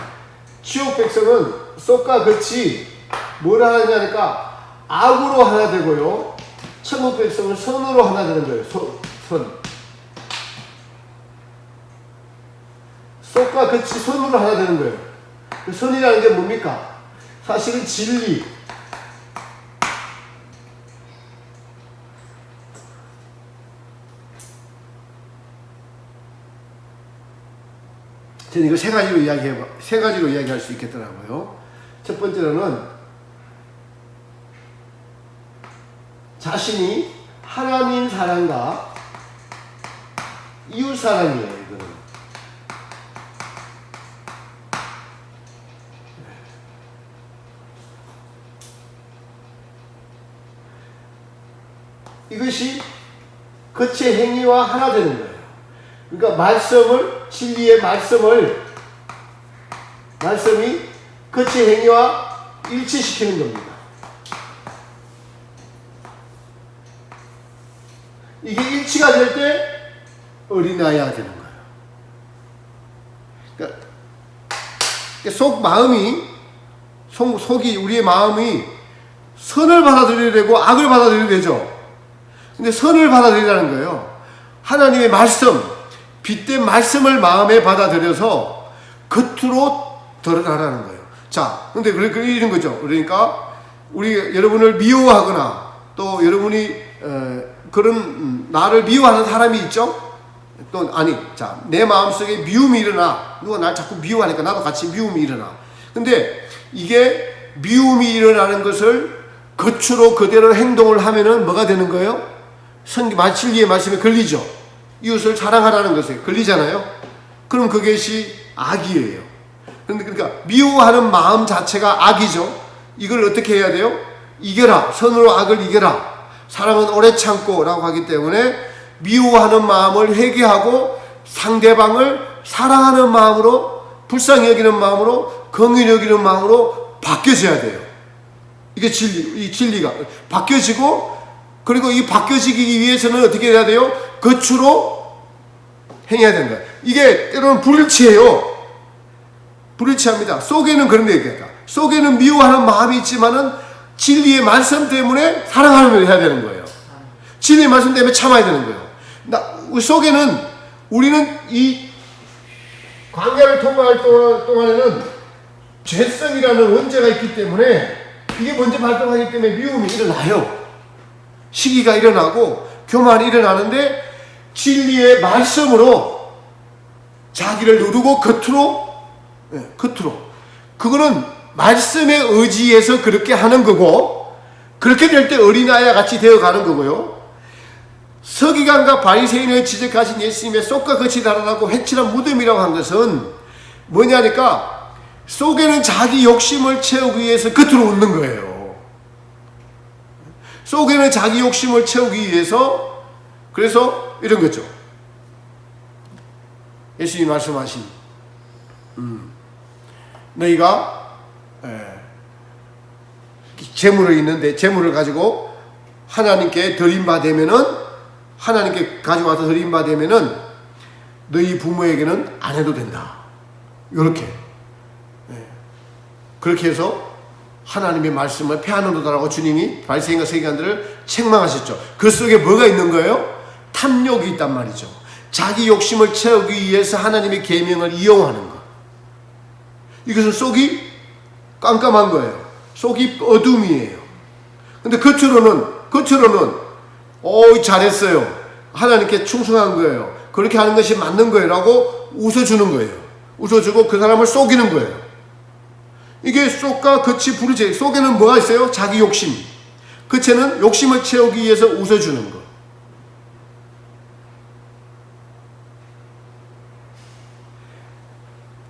지옥 백성은 속과 겉이 뭘 하나 되냐니까 악으로 하나 되고요. 천국 백성은 선으로 하나 되는 거예요. 선. 속과 겉이 선으로 하나 되는 거예요. 그 선이라는 게 뭡니까? 사실은 진리. 저는 이거 세 가지로 이야기할 수 있겠더라고요. 첫 번째로는 자신이 하나님 사랑과 이웃 사랑이에요. 이거는. 이것이 겉의 행위와 하나 되는 거예요. 그러니까 진리의 말씀이 겉의 행위와 일치시키는 겁니다. 이게 일치가 될 때 어린아이가 되는 거예요. 그러니까 속이 우리의 마음이 선을 받아들여야 되고 악을 받아들여야 되죠. 근데 선을 받아들이라는 거예요. 하나님의 말씀, 빛된 말씀을 마음에 받아들여서 겉으로 드러나라는 거예요. 자, 근데 이런 거죠. 그러니까 우리 여러분을 미워하거나 또 여러분이 그런 나를 미워하는 사람이 있죠. 또 아니, 자, 내 마음속에 미움이 일어나. 누가 날 자꾸 미워하니까 나도 같이 미움이 일어나. 근데 이게 미움이 일어나는 것을 겉으로 그대로 행동을 하면은 뭐가 되는 거예요? 진리의 말씀에 걸리죠. 이웃을 사랑하라는 것에 걸리잖아요. 그럼 그것이 악이에요. 그러니까 미워하는 마음 자체가 악이죠. 이걸 어떻게 해야 돼요? 이겨라. 선으로 악을 이겨라. 사랑은 오래 참고 라고 하기 때문에 미워하는 마음을 회개하고 상대방을 사랑하는 마음으로, 불쌍히 여기는 마음으로, 긍휼히 여기는 마음으로 바뀌어져야 돼요. 이게 이 진리가 바뀌어지고, 그리고 이 바뀌어지기 위해서는 어떻게 해야 돼요? 겉으로 행해야 되는 거예요. 이게 때로는 불일치해요. 불일치합니다. 속에는 그런 데 얘기했다. 속에는 미워하는 마음이 있지만은 진리의 말씀 때문에 사랑하는 걸 해야 되는 거예요. 진리의 말씀 때문에 참아야 되는 거예요. 우리 속에는, 우리는 이 관계를 통과할 동안에는 죄성이라는 원죄가 있기 때문에 이게 먼저 발동하기 때문에 미움이 일어나요. 시기가 일어나고 교만이 일어나는데 진리의 말씀으로 자기를 누르고 겉으로 그거는 말씀에 의지해서 그렇게 하는 거고, 그렇게 될 때 어린아이와 같이 되어가는 거고요. 서기관과 바리새인을 지적하신 예수님의 쏙과 겉이 다르다고 회칠한 무덤이라고 한 것은 뭐냐니까 속에는 자기 욕심을 채우기 위해서 겉으로 웃는 거예요. 속에는 자기 욕심을 채우기 위해서, 그래서 이런 거죠. 예수님이 말씀하신 너희가 재물을 있는데 재물을 가지고 하나님께 드린 바 되면은, 하나님께 가져와서 드린 바 되면은 너희 부모에게는 안 해도 된다. 요렇게 그렇게 해서 하나님의 말씀을 폐하는도다라고 주님이 바리새인과 서기관들을 책망하셨죠. 그 속에 뭐가 있는 거예요? 탐욕이 있단 말이죠. 자기 욕심을 채우기 위해서 하나님의 계명을 이용하는 것. 이것은 속이 깜깜한 거예요. 속이 어둠이에요. 근데 겉으로는 잘했어요. 하나님께 충성한 거예요. 그렇게 하는 것이 맞는 거예요. 라고 웃어주는 거예요. 웃어주고 그 사람을 속이는 거예요. 이게 속과 겉이 부르지. 속에는 뭐가 있어요? 자기 욕심. 겉에는 욕심을 채우기 위해서 웃어주는 거.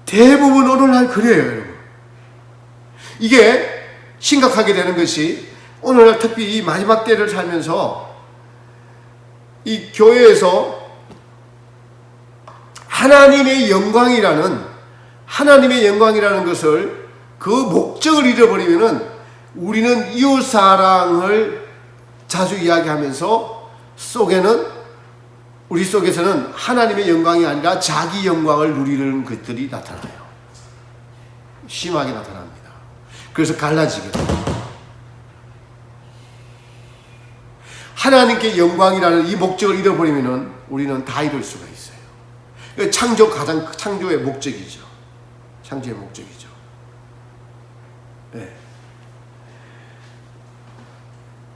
대부분 오늘날 그래요, 여러분. 이게 심각하게 되는 것이 오늘날 특히 이 마지막 때를 살면서 이 교회에서 하나님의 영광이라는 것을, 그 목적을 잃어버리면은 우리는 이웃사랑을 자주 이야기하면서 우리 속에서는 하나님의 영광이 아니라 자기 영광을 누리는 것들이 나타나요. 심하게 나타납니다. 그래서 갈라지게 됩니다. 하나님께 영광이라는 이 목적을 잃어버리면은 우리는 다 잃을 수가 있어요. 창조의 목적이죠. 창조의 목적이죠. 네.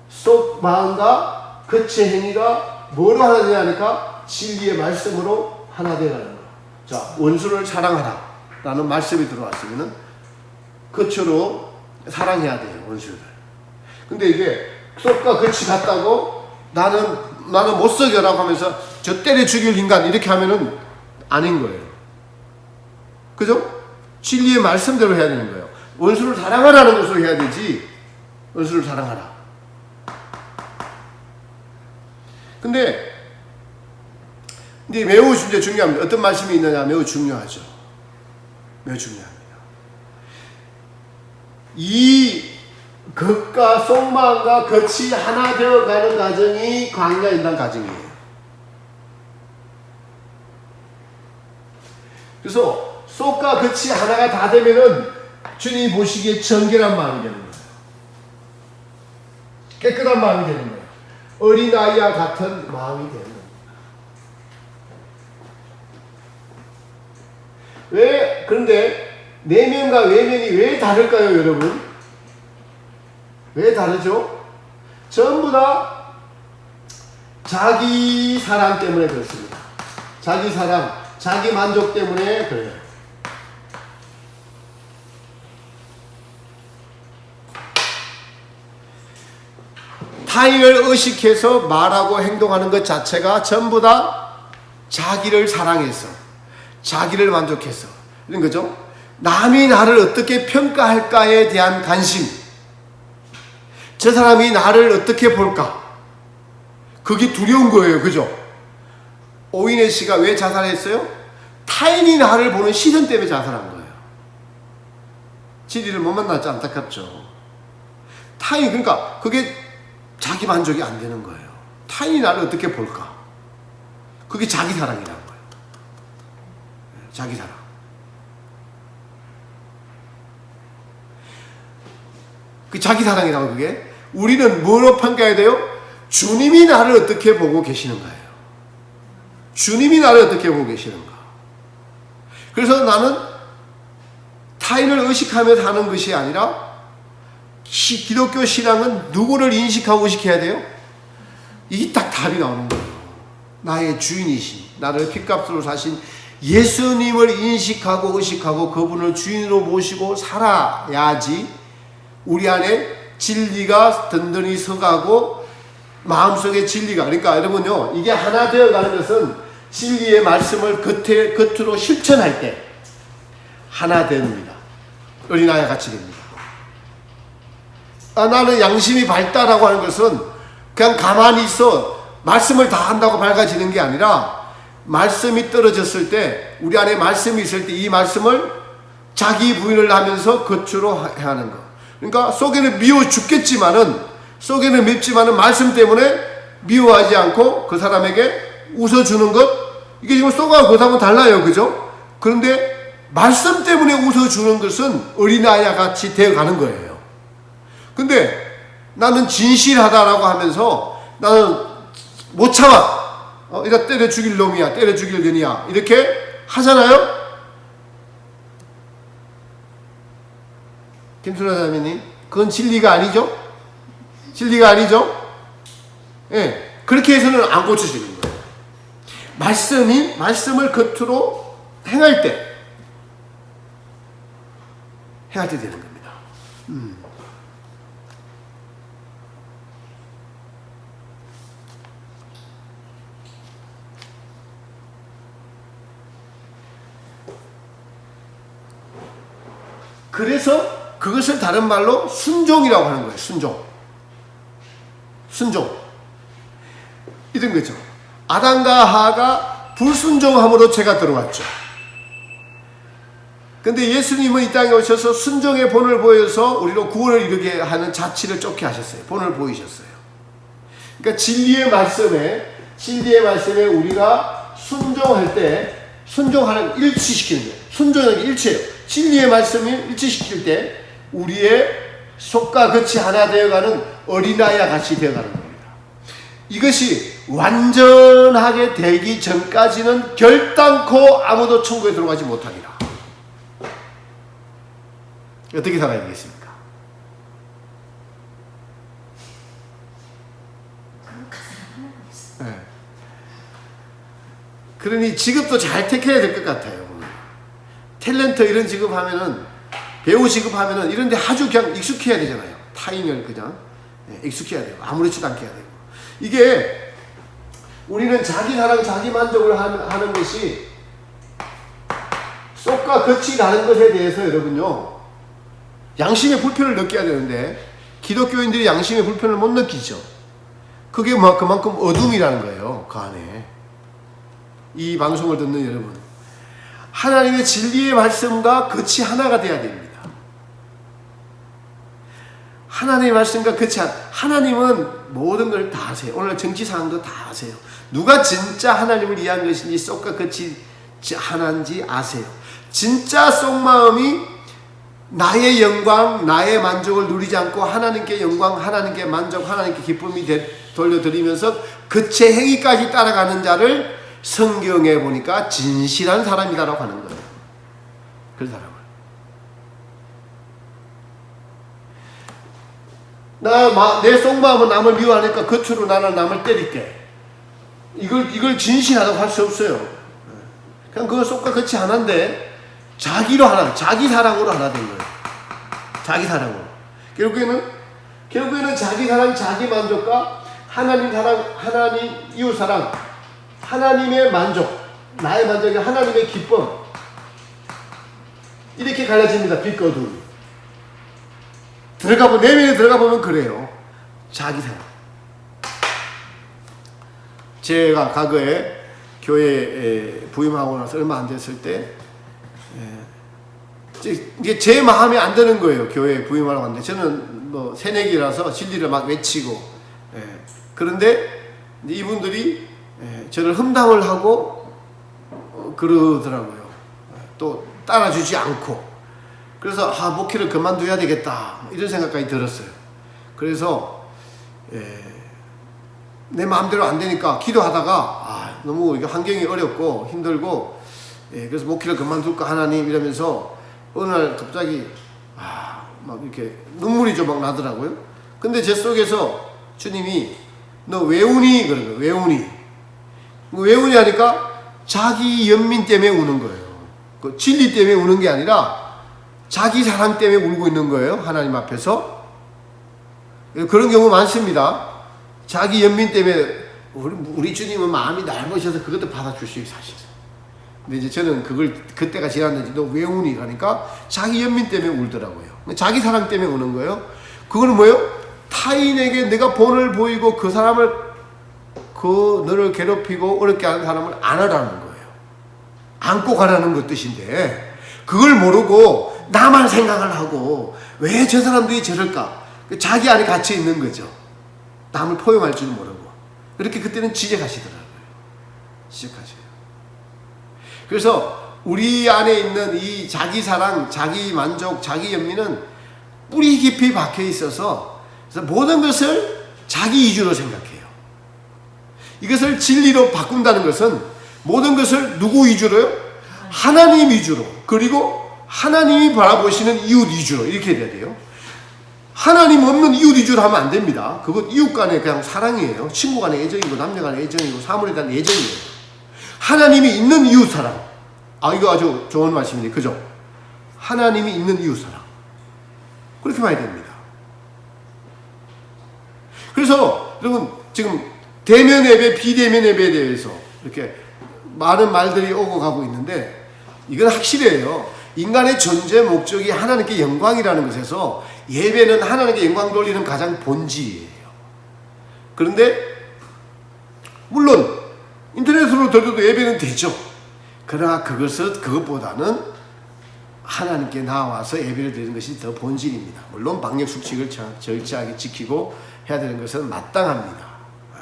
속 마음과 겉의 행위가 뭐로 하나 되냐니까 진리의 말씀으로 하나 되라는 거. 자, 원수를 사랑하라 라는 말씀이 들어왔으면은 겉으로 사랑해야 돼요, 원수를. 근데 이게 속과 겉이 같다고 나는 못 속여라고 하면서 저 때려 죽일 인간 이렇게 하면은 아닌 거예요. 그죠? 진리의 말씀대로 해야 되는 거예요. 원수를 사랑하라는 것으로 해야 되지. 원수를 사랑하라. 근데 매우 중요합니다. 어떤 말씀이 있느냐 매우 중요하죠. 매우 중요합니다. 이 겉과 속마음과 겉이 하나 되어가는 과정이 광야인단 과정이에요. 그래서 속과 겉이 하나가 다 되면은 주님이 보시기에 정결한 마음이 되는 거예요. 깨끗한 마음이 되는 거예요. 어린아이와 같은 마음이 되는 거예요. 왜? 그런데 내면과 외면이 왜 다를까요, 여러분? 왜 다르죠? 전부 다 자기 사랑 때문에 그렇습니다. 자기 사랑, 자기 만족 때문에 그래요. 타인을 의식해서 말하고 행동하는 것 자체가 전부 다 자기를 사랑해서, 자기를 만족해서 이런 거죠. 남이 나를 어떻게 평가할까에 대한 관심, 저 사람이 나를 어떻게 볼까, 그게 두려운 거예요. 그죠? 오인혜 씨가 왜 자살했어요? 타인이 나를 보는 시선 때문에 자살한 거예요. 진리를 못 만났지. 안타깝죠. 타인, 그러니까 그게 자기 만족이 안 되는 거예요. 타인이 나를 어떻게 볼까? 그게 자기 사랑이라는 거예요. 자기 사랑. 그 자기 사랑이라고. 그게 우리는 뭐로 평가해야 돼요? 주님이 나를 어떻게 보고 계시는가예요. 주님이 나를 어떻게 보고 계시는가. 그래서 나는 타인을 의식하며 사는 것이 아니라 기독교 신앙은 누구를 인식하고 의식해야 돼요? 이게 딱 답이 나오는 거예요. 나의 주인이신, 나를 핏값으로 사신 예수님을 인식하고 의식하고 그분을 주인으로 모시고 살아야지 우리 안에 진리가 든든히 서가고 마음속에 진리가, 그러니까 여러분요, 이게 하나 되어가는 것은 진리의 말씀을 겉으로 실천할 때 하나 됩니다. 어린아이와 같이 됩니다. 나는 양심이 밝다라고 하는 것은 그냥 가만히 있어 말씀을 다 한다고 밝아지는 게 아니라, 말씀이 떨어졌을 때, 우리 안에 말씀이 있을 때 이 말씀을 자기 부인을 하면서 겉으로 해야 하는 거. 그러니까 속에는 미워 죽겠지만은, 속에는 밉지만은 말씀 때문에 미워하지 않고 그 사람에게 웃어주는 것, 이게 지금 속하고 겉하고 달라요. 그죠? 그런데 말씀 때문에 웃어주는 것은 어린아이와 같이 되어가는 거예요. 근데 나는 진실하다라고 하면서 나는 못 참아. 이다 때려 죽일 놈이야. 때려 죽일 년이야. 이렇게 하잖아요? 김순아 자매님, 그건 진리가 아니죠? 진리가 아니죠? 예. 그렇게 해서는 안 고쳐지는 거예요. 말씀을 겉으로 행할 때 되는 겁니다. 그래서 그것을 다른 말로 순종이라고 하는 거예요. 순종. 이런 거죠. 아담과 하와가 불순종함으로 죄가 들어왔죠. 근데 예수님은 이 땅에 오셔서 순종의 본을 보여서 우리로 구원을 이루게 하는 자치를 쫓게 하셨어요. 본을 보이셨어요. 그러니까 진리의 말씀에 우리가 순종할 때, 순종하는 일치시키는 거예요. 순종하는 게 일치예요. 진리의 말씀을 일치시킬 때 우리의 속과 겉이 하나 되어가는 어린아이와 같이 되어가는 겁니다. 이것이 완전하게 되기 전까지는 결단코 아무도 천국에 들어가지 못하리라. 어떻게 살아야 되겠습니까? 네. 그러니 직업도 잘 택해야 될 것 같아요. 탤런트 이런 직업하면은, 배우 직업하면은 이런 데 아주 그냥 익숙해야 되잖아요. 타인을 그냥 익숙해야 돼요. 아무렇지도 않게 해야 되고. 이게 우리는 자기 사랑, 자기 만족을 하는 것이 속과 겉이 다른 것에 대해서 여러분요, 양심의 불편을 느껴야 되는데 기독교인들이 양심의 불편을 못 느끼죠. 그게 뭐 그만큼 어둠이라는 거예요. 그 안에. 이 방송을 듣는 여러분, 하나님의 진리의 말씀과 겉이 하나가 돼야 됩니다. 하나님의 말씀과 겉이 하나님은 모든 걸 다 아세요. 오늘 정치 상황도 다 아세요. 누가 진짜 하나님을 이해한 것인지 속과 겉이 하나인지 아세요. 진짜 속마음이 나의 영광, 나의 만족을 누리지 않고 하나님께 영광, 하나님께 만족, 하나님께 기쁨이 돌려드리면서 겉의 행위까지 따라가는 자를 성경에 보니까 진실한 사람이라고 하는 거예요. 그 사람을. 내 속마음은 남을 미워하니까 겉으로 나는 남을 때릴게. 이걸 진실하다고 할 수 없어요. 그냥 그거 속과 겉이 하나인데 자기로 하나, 자기 사랑으로 하나 된 거예요. 자기 사랑으로. 결국에는 자기 사랑, 자기 만족과 하나님 사랑, 하나님 이웃 사랑, 하나님의 만족, 나의 만족이 하나님의 기쁨. 이렇게 갈라집니다. 빛과 어둠이. 내면에 들어가 보면 그래요. 자기 사랑. 제가 과거에 교회에 부임하고 나서 얼마 안 됐을 때, 이게 제 마음에 안 드는 거예요. 교회에 부임하러 갔는데. 저는 뭐 새내기라서 진리를 막 외치고, 그런데 이분들이 저를 험담을 하고 그러더라고요. 또 따라주지 않고. 그래서 목회를 그만둬야 되겠다 이런 생각까지 들었어요. 그래서 내 마음대로 안 되니까 기도하다가 너무 이게 환경이 어렵고 힘들고 그래서 목회를 그만둘까 하나님 이러면서 어느 날 갑자기 막 이렇게 눈물이 좀 막 나더라고요. 근데 제 속에서 주님이 너 왜 우니? 그런 거예요. 왜 우니? 왜 우니 하니까 자기 연민 때문에 우는 거예요. 그 진리 때문에 우는 게 아니라 자기 사랑 때문에 울고 있는 거예요. 하나님 앞에서. 그런 경우 많습니다. 자기 연민 때문에 우리 주님은 마음이 넓으셔서 그것도 받아주시기 사실은. 근데 이제 저는 그때가 지났는지 너 왜 우니? 하니까 자기 연민 때문에 울더라고요. 자기 사랑 때문에 우는 거예요. 그거는 뭐예요? 타인에게 내가 본을 보이고 그 사람을 너를 괴롭히고 어렵게 하는 사람을 안으라는 거예요. 안고 가라는 것 뜻인데 그걸 모르고 나만 생각을 하고 왜 저 사람들이 저럴까? 자기 안에 갇혀 있는 거죠. 남을 포용할 줄 모르고. 그렇게 그때는 지적하시더라고요. 지적하셔요. 그래서 우리 안에 있는 이 자기 사랑, 자기 만족, 자기 연민은 뿌리 깊이 박혀 있어서 그래서 모든 것을 자기 위주로 생각해요. 이것을 진리로 바꾼다는 것은 모든 것을 누구 위주로요? 하나님 위주로. 그리고 하나님이 바라보시는 이웃 위주로 이렇게 돼야 돼요. 하나님 없는 이웃 위주로 하면 안 됩니다. 그건 이웃 간의 그냥 사랑이에요. 친구 간의 애정이고 남녀 간의 애정이고 사물에 대한 애정이에요. 하나님이 있는 이웃 사랑. 이거 아주 좋은 말씀이네. 그죠? 하나님이 있는 이웃 사랑. 그렇게 봐야 됩니다. 그래서 여러분 지금 대면 예배, 비대면 예배에 대해서 이렇게 많은 말들이 오고 가고 있는데 이건 확실해요. 인간의 존재 목적이 하나님께 영광이라는 것에서 예배는 하나님께 영광 돌리는 가장 본질이에요. 그런데 물론 인터넷으로 들어도 예배는 되죠. 그러나 그것보다는 하나님께 나와서 예배를 드리는 것이 더 본질입니다. 물론 방역 수칙을 절제하게 지키고 해야 되는 것은 마땅합니다.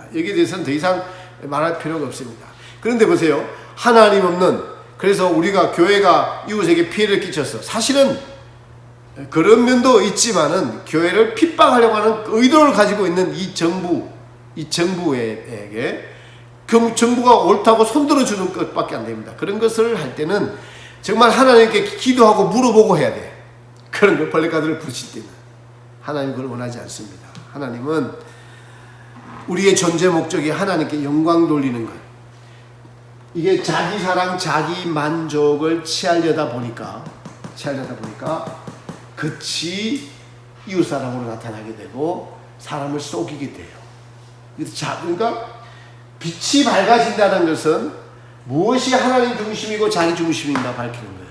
여기에 대해서는 더 이상 말할 필요가 없습니다. 그런데 보세요. 하나님 없는, 그래서 우리가 교회가 이웃에게 피해를 끼쳤어. 사실은 그런 면도 있지만은 교회를 핍박하려고 하는 의도를 가지고 있는 이 정부에게 정부가 옳다고 손들어주는 것밖에 안 됩니다. 그런 것을 할 때는 정말 하나님께 기도하고 물어보고 해야 돼. 그런 거 벌레가들을 부르실 때는 하나님 그걸 원하지 않습니다. 하나님은 우리의 존재 목적이 하나님께 영광 돌리는 것. 이게 자기 사랑, 자기 만족을 취하려다 보니까 끝이 이웃사랑으로 나타나게 되고 사람을 속이게 돼요. 그러니까 빛이 밝아진다는 것은 무엇이 하나님 중심이고 자기 중심인가 밝히는 거예요.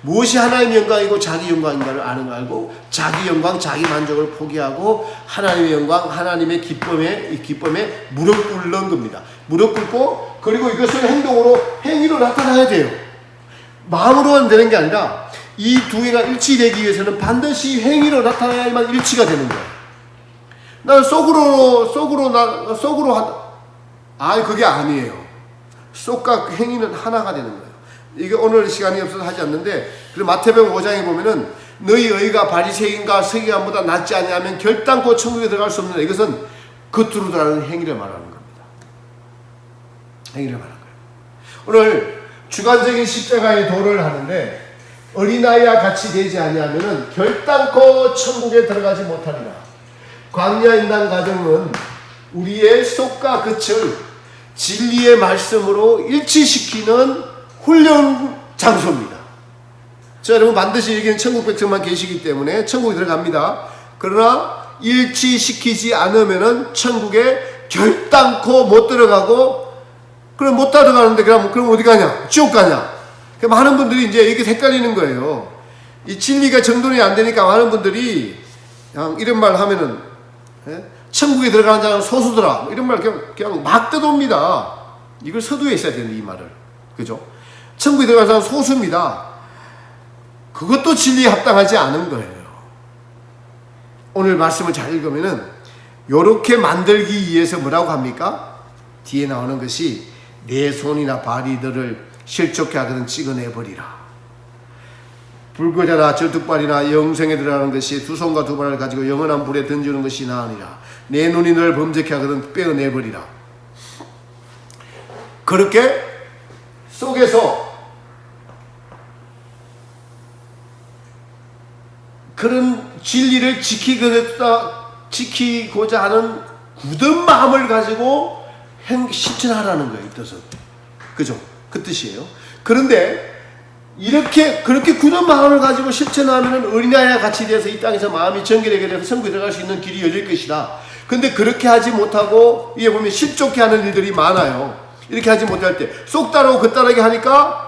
무엇이 하나님의 영광이고 자기 영광인가를 알고 자기 영광, 자기 만족을 포기하고 하나님의 영광, 하나님의 기쁨에 무릎 꿇는 겁니다. 무릎 꿇고 그리고 이것을 행위로 나타나야 돼요. 마음으로만 되는 게 아니라 이 두 개가 일치되기 위해서는 반드시 행위로 나타나야만 일치가 되는 거예요. 난 속으로 그게 아니에요. 속과 행위는 하나가 되는 거예요. 이게 오늘 시간이 없어서 하지 않는데, 그리고 마태복음 5장에 보면은 너희 의가 바리새인과 서기관보다 낫지 아니하면 결단코 천국에 들어갈 수 없는, 이것은 겉으로 드러나는 행위를 말하는 겁니다. 행위를 말하는 거예요. 오늘 주관적인 십자가의 도를 하는데 어린아이와 같이 되지 아니하면은 결단코 천국에 들어가지 못하리라. 광야 인당 가정은 우리의 속과 겉을 진리의 말씀으로 일치시키는 훈련 장소입니다. 자, 여러분 반드시 여기는 천국 백성만 계시기 때문에 천국에 들어갑니다. 그러나 일치시키지 않으면은 천국에 결단코 못 들어가고, 그럼 못 들어가는데 그럼 어디 가냐? 지옥 가냐? 많은 분들이 이제 이렇게 헷갈리는 거예요. 이 진리가 정돈이 안 되니까 많은 분들이 그냥 이런 말 하면은, 천국에 들어가는 자는 소수더라, 이런 말 그냥 막 떠돕니다. 이걸 서두에 있어야 되는데, 이 말을. 그죠? 천국에 들어가는 자는 소수입니다. 그것도 진리에 합당하지 않은 거예요. 오늘 말씀을 잘 읽으면은 요렇게 만들기 위해서 뭐라고 합니까? 뒤에 나오는 것이 내 손이나 발이 너를 실족케 하거든 찍어내버리라. 불거자나 절뚝발이나 영생에 들어가는 것이 두 손과 두 발을 가지고 영원한 불에 던지는 것이 나으니라. 내 눈이 너를 범죄케 하거든 빼어내버리라. 그렇게 속에서 그런 진리를 지키고자 하는 굳은 마음을 가지고 실천하라는 거예요, 이 뜻은. 그죠? 그 뜻이에요. 그런데 그렇게 굳은 마음을 가지고 실천하면 어린아이와 같이 돼서 이 땅에서 마음이 정결하게 돼서 천국에 들어갈 수 있는 길이 열릴 것이다. 근데 그렇게 하지 못하고, 위에 보면 실족해 하는 일들이 많아요. 이렇게 하지 못할 때 쏙 따르고 겉따르게 하니까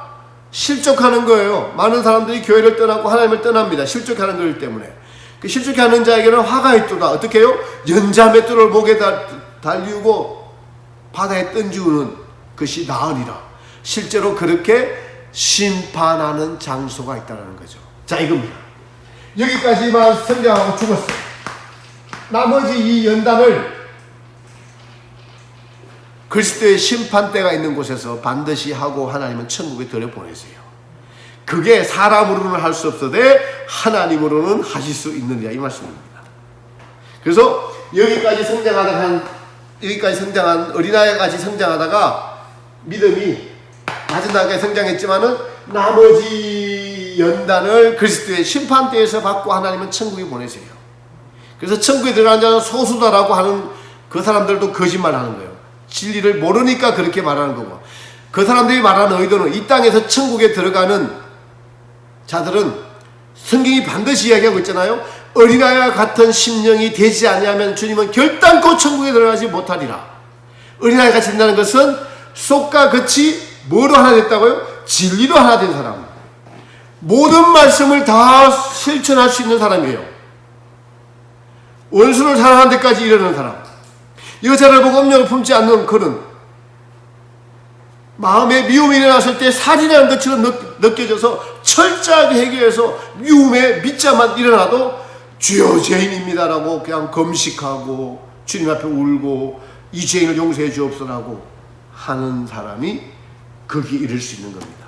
실족하는 거예요. 많은 사람들이 교회를 떠나고 하나님을 떠납니다. 실족하는 것 때문에. 그 실족하는 자에게는 화가 있도다. 어떻게 해요? 연자맷돌을 목에 달리우고 바다에 던지우는 것이 나으리라. 실제로 그렇게 심판하는 장소가 있다는 거죠. 자, 이겁니다. 여기까지만 성장하고 죽었어요. 나머지 이 연단을 그리스도의 심판대가 있는 곳에서 반드시 하고 하나님은 천국에 들여보내세요. 그게 사람으로는 할 수 없어도 하나님으로는 하실 수 있느냐, 이 말씀입니다. 그래서 여기까지 성장한 어린아이같이 성장하다가 믿음이 낮은 단계에 성장했지만은 나머지 연단을 그리스도의 심판대에서 받고 하나님은 천국에 보내세요. 그래서 천국에 들어가는 자는 소수다라고 하는 그 사람들도 거짓말하는 거예요. 진리를 모르니까 그렇게 말하는 거고, 그 사람들이 말하는 의도는 이 땅에서 천국에 들어가는 자들은 성경이 반드시 이야기하고 있잖아요. 어린아이와 같은 심령이 되지 아니하면 주님은 결단코 천국에 들어가지 못하리라. 어린아이 같이 된다는 것은 속과 겉이 뭐로 하나 됐다고요? 진리로 하나 된 사람, 모든 말씀을 다 실천할 수 있는 사람이에요. 원수를 사랑하는 데까지 이르는 사람, 여자를 보고 음욕을 품지 않는 그런, 마음에 미움이 일어났을 때 살인하는 것처럼 느껴져서 철저하게 해결해서 미움에 밑자만 일어나도 주여 죄인입니다라고 그냥 금식하고 주님 앞에 울고 이 죄인을 용서해 주옵소서라고 하는 사람이 거기에 이를 수 있는 겁니다.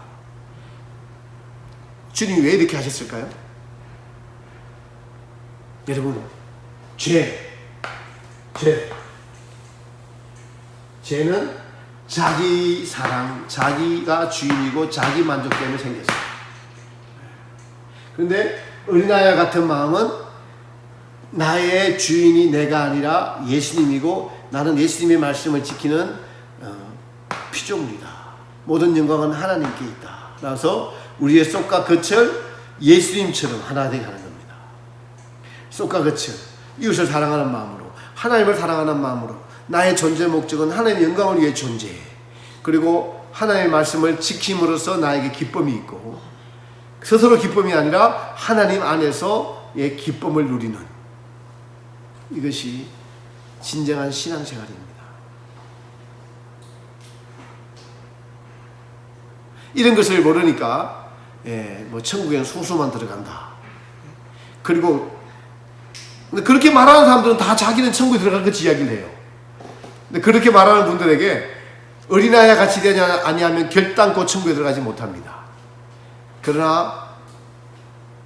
주님이 왜 이렇게 하셨을까요? 여러분, 죄는 자기 사랑, 자기가 주인이고 자기 만족 때문에 생겼어요. 그런데 어린아이와 같은 마음은 나의 주인이 내가 아니라 예수님이고 나는 예수님의 말씀을 지키는 피조물이다. 모든 영광은 하나님께 있다. 그래서 우리의 속과 겉을 예수님처럼 하나 되게 하는 겁니다. 속과 겉을 이웃을 사랑하는 마음으로, 하나님을 사랑하는 마음으로, 나의 존재 목적은 하나님의 영광을 위해 존재해. 그리고 하나님의 말씀을 지킴으로써 나에게 기쁨이 있고, 스스로 기쁨이 아니라 하나님 안에서의 기쁨을 누리는, 이것이 진정한 신앙생활입니다. 이런 것을 모르니까 천국에는 소수만 들어간다. 그리고 그렇게 말하는 사람들은 다 자기는 천국에 들어갈 것이 이야기를 해요. 근데 그렇게 말하는 분들에게 어린아이와 같이 되냐 아니하면 결단코 천국에 들어가지 못합니다. 그러나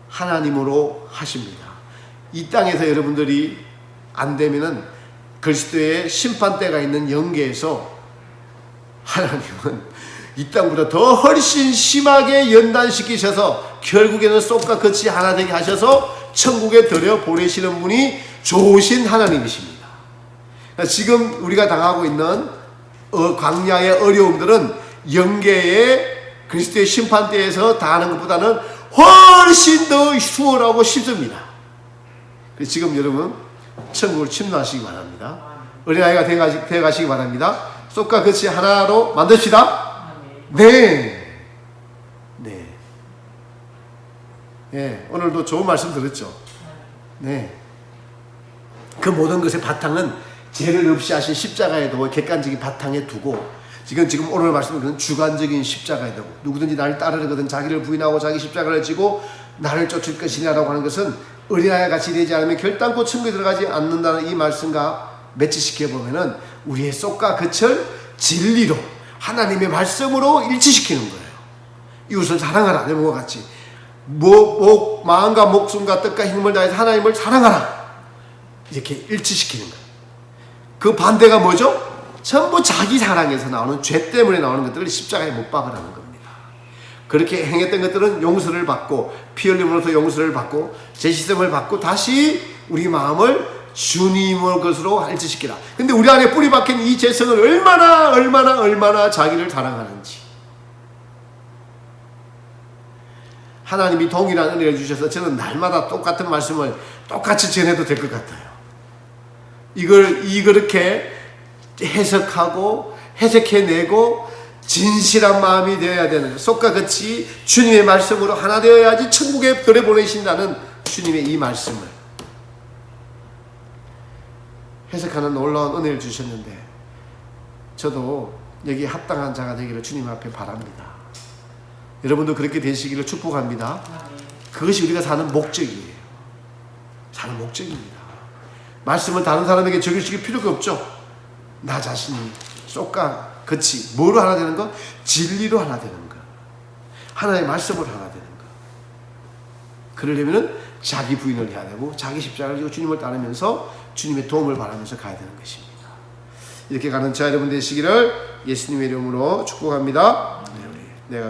하나님으로 하십니다. 이 땅에서 여러분들이 안 되면은 그리스도의 심판대가 있는 영계에서 하나님은 이 땅보다 더 훨씬 심하게 연단시키셔서 결국에는 속과 겉이 하나 되게 하셔서 천국에 들여 보내시는 분이 좋으신 하나님이십니다. 지금 우리가 당하고 있는 광야의 어려움들은 영계의 그리스도의 심판대에서 당하는 것보다는 훨씬 더 수월하고 쉽습니다. 그래서 지금 여러분 천국을 침노하시기 바랍니다. 어린아이가 되어가시기 바랍니다. 쏙과 같이 하나로 만듭시다. 네. 네. 네. 오늘도 좋은 말씀 들었죠. 네. 그 모든 것의 바탕은 죄를 없이 하신 십자가에도 객관적인 바탕에 두고 지금 오늘 말씀은 주관적인 십자가에 두고 누구든지 나를 따르거든 자기를 부인하고 자기 십자가를 지고 나를 쫓을 것이냐라고 하는 것은 어린아이 같이 되지 않으면 결단코 천국에 들어가지 않는다는 이 말씀과 매치시켜 보면은 우리의 쏙과 겉을 진리로 하나님의 말씀으로 일치시키는 거예요. 이웃을 사랑하라 내가 같이 마음과 목숨과 뜻과 힘을 다해서 하나님을 사랑하라 이렇게 일치시키는 거예요. 그 반대가 뭐죠? 전부 자기 사랑에서 나오는 죄 때문에 나오는 것들을 십자가에 못 박으라는 겁니다. 그렇게 행했던 것들은 용서를 받고 피 흘림으로써 용서를 받고 재시됨을 받고 다시 우리 마음을 주님의 것으로 일치시키라. 근데 우리 안에 뿌리 박힌 이 죄성을 얼마나 자기를 사랑하는지 하나님이 동일한 은혜를 주셔서 저는 날마다 똑같은 말씀을 똑같이 전해도 될 것 같아요. 이렇게 해석하고 해석해내고 진실한 마음이 되어야 되는 것. 쏙과 같이 주님의 말씀으로 하나 되어야지 천국에 들여보내신다는 주님의 이 말씀을 해석하는 놀라운 은혜를 주셨는데 저도 여기에 합당한 자가 되기를 주님 앞에 바랍니다. 여러분도 그렇게 되시기를 축복합니다. 그것이 우리가 사는 목적이에요. 사는 목적입니다. 말씀을 다른 사람에게 적용시킬 필요가 없죠. 나 자신이 쏙과 같이 뭐로 하나 되는 거? 진리로 하나 되는 거. 하나의 말씀으로 하나 되는 거. 그러려면 자기 부인을 해야 되고 자기 십자가를 지고 주님을 따르면서 주님의 도움을 바라면서 가야 되는 것입니다. 이렇게 가는 저 여러분 되시기를 예수님의 이름으로 축복합니다. 내가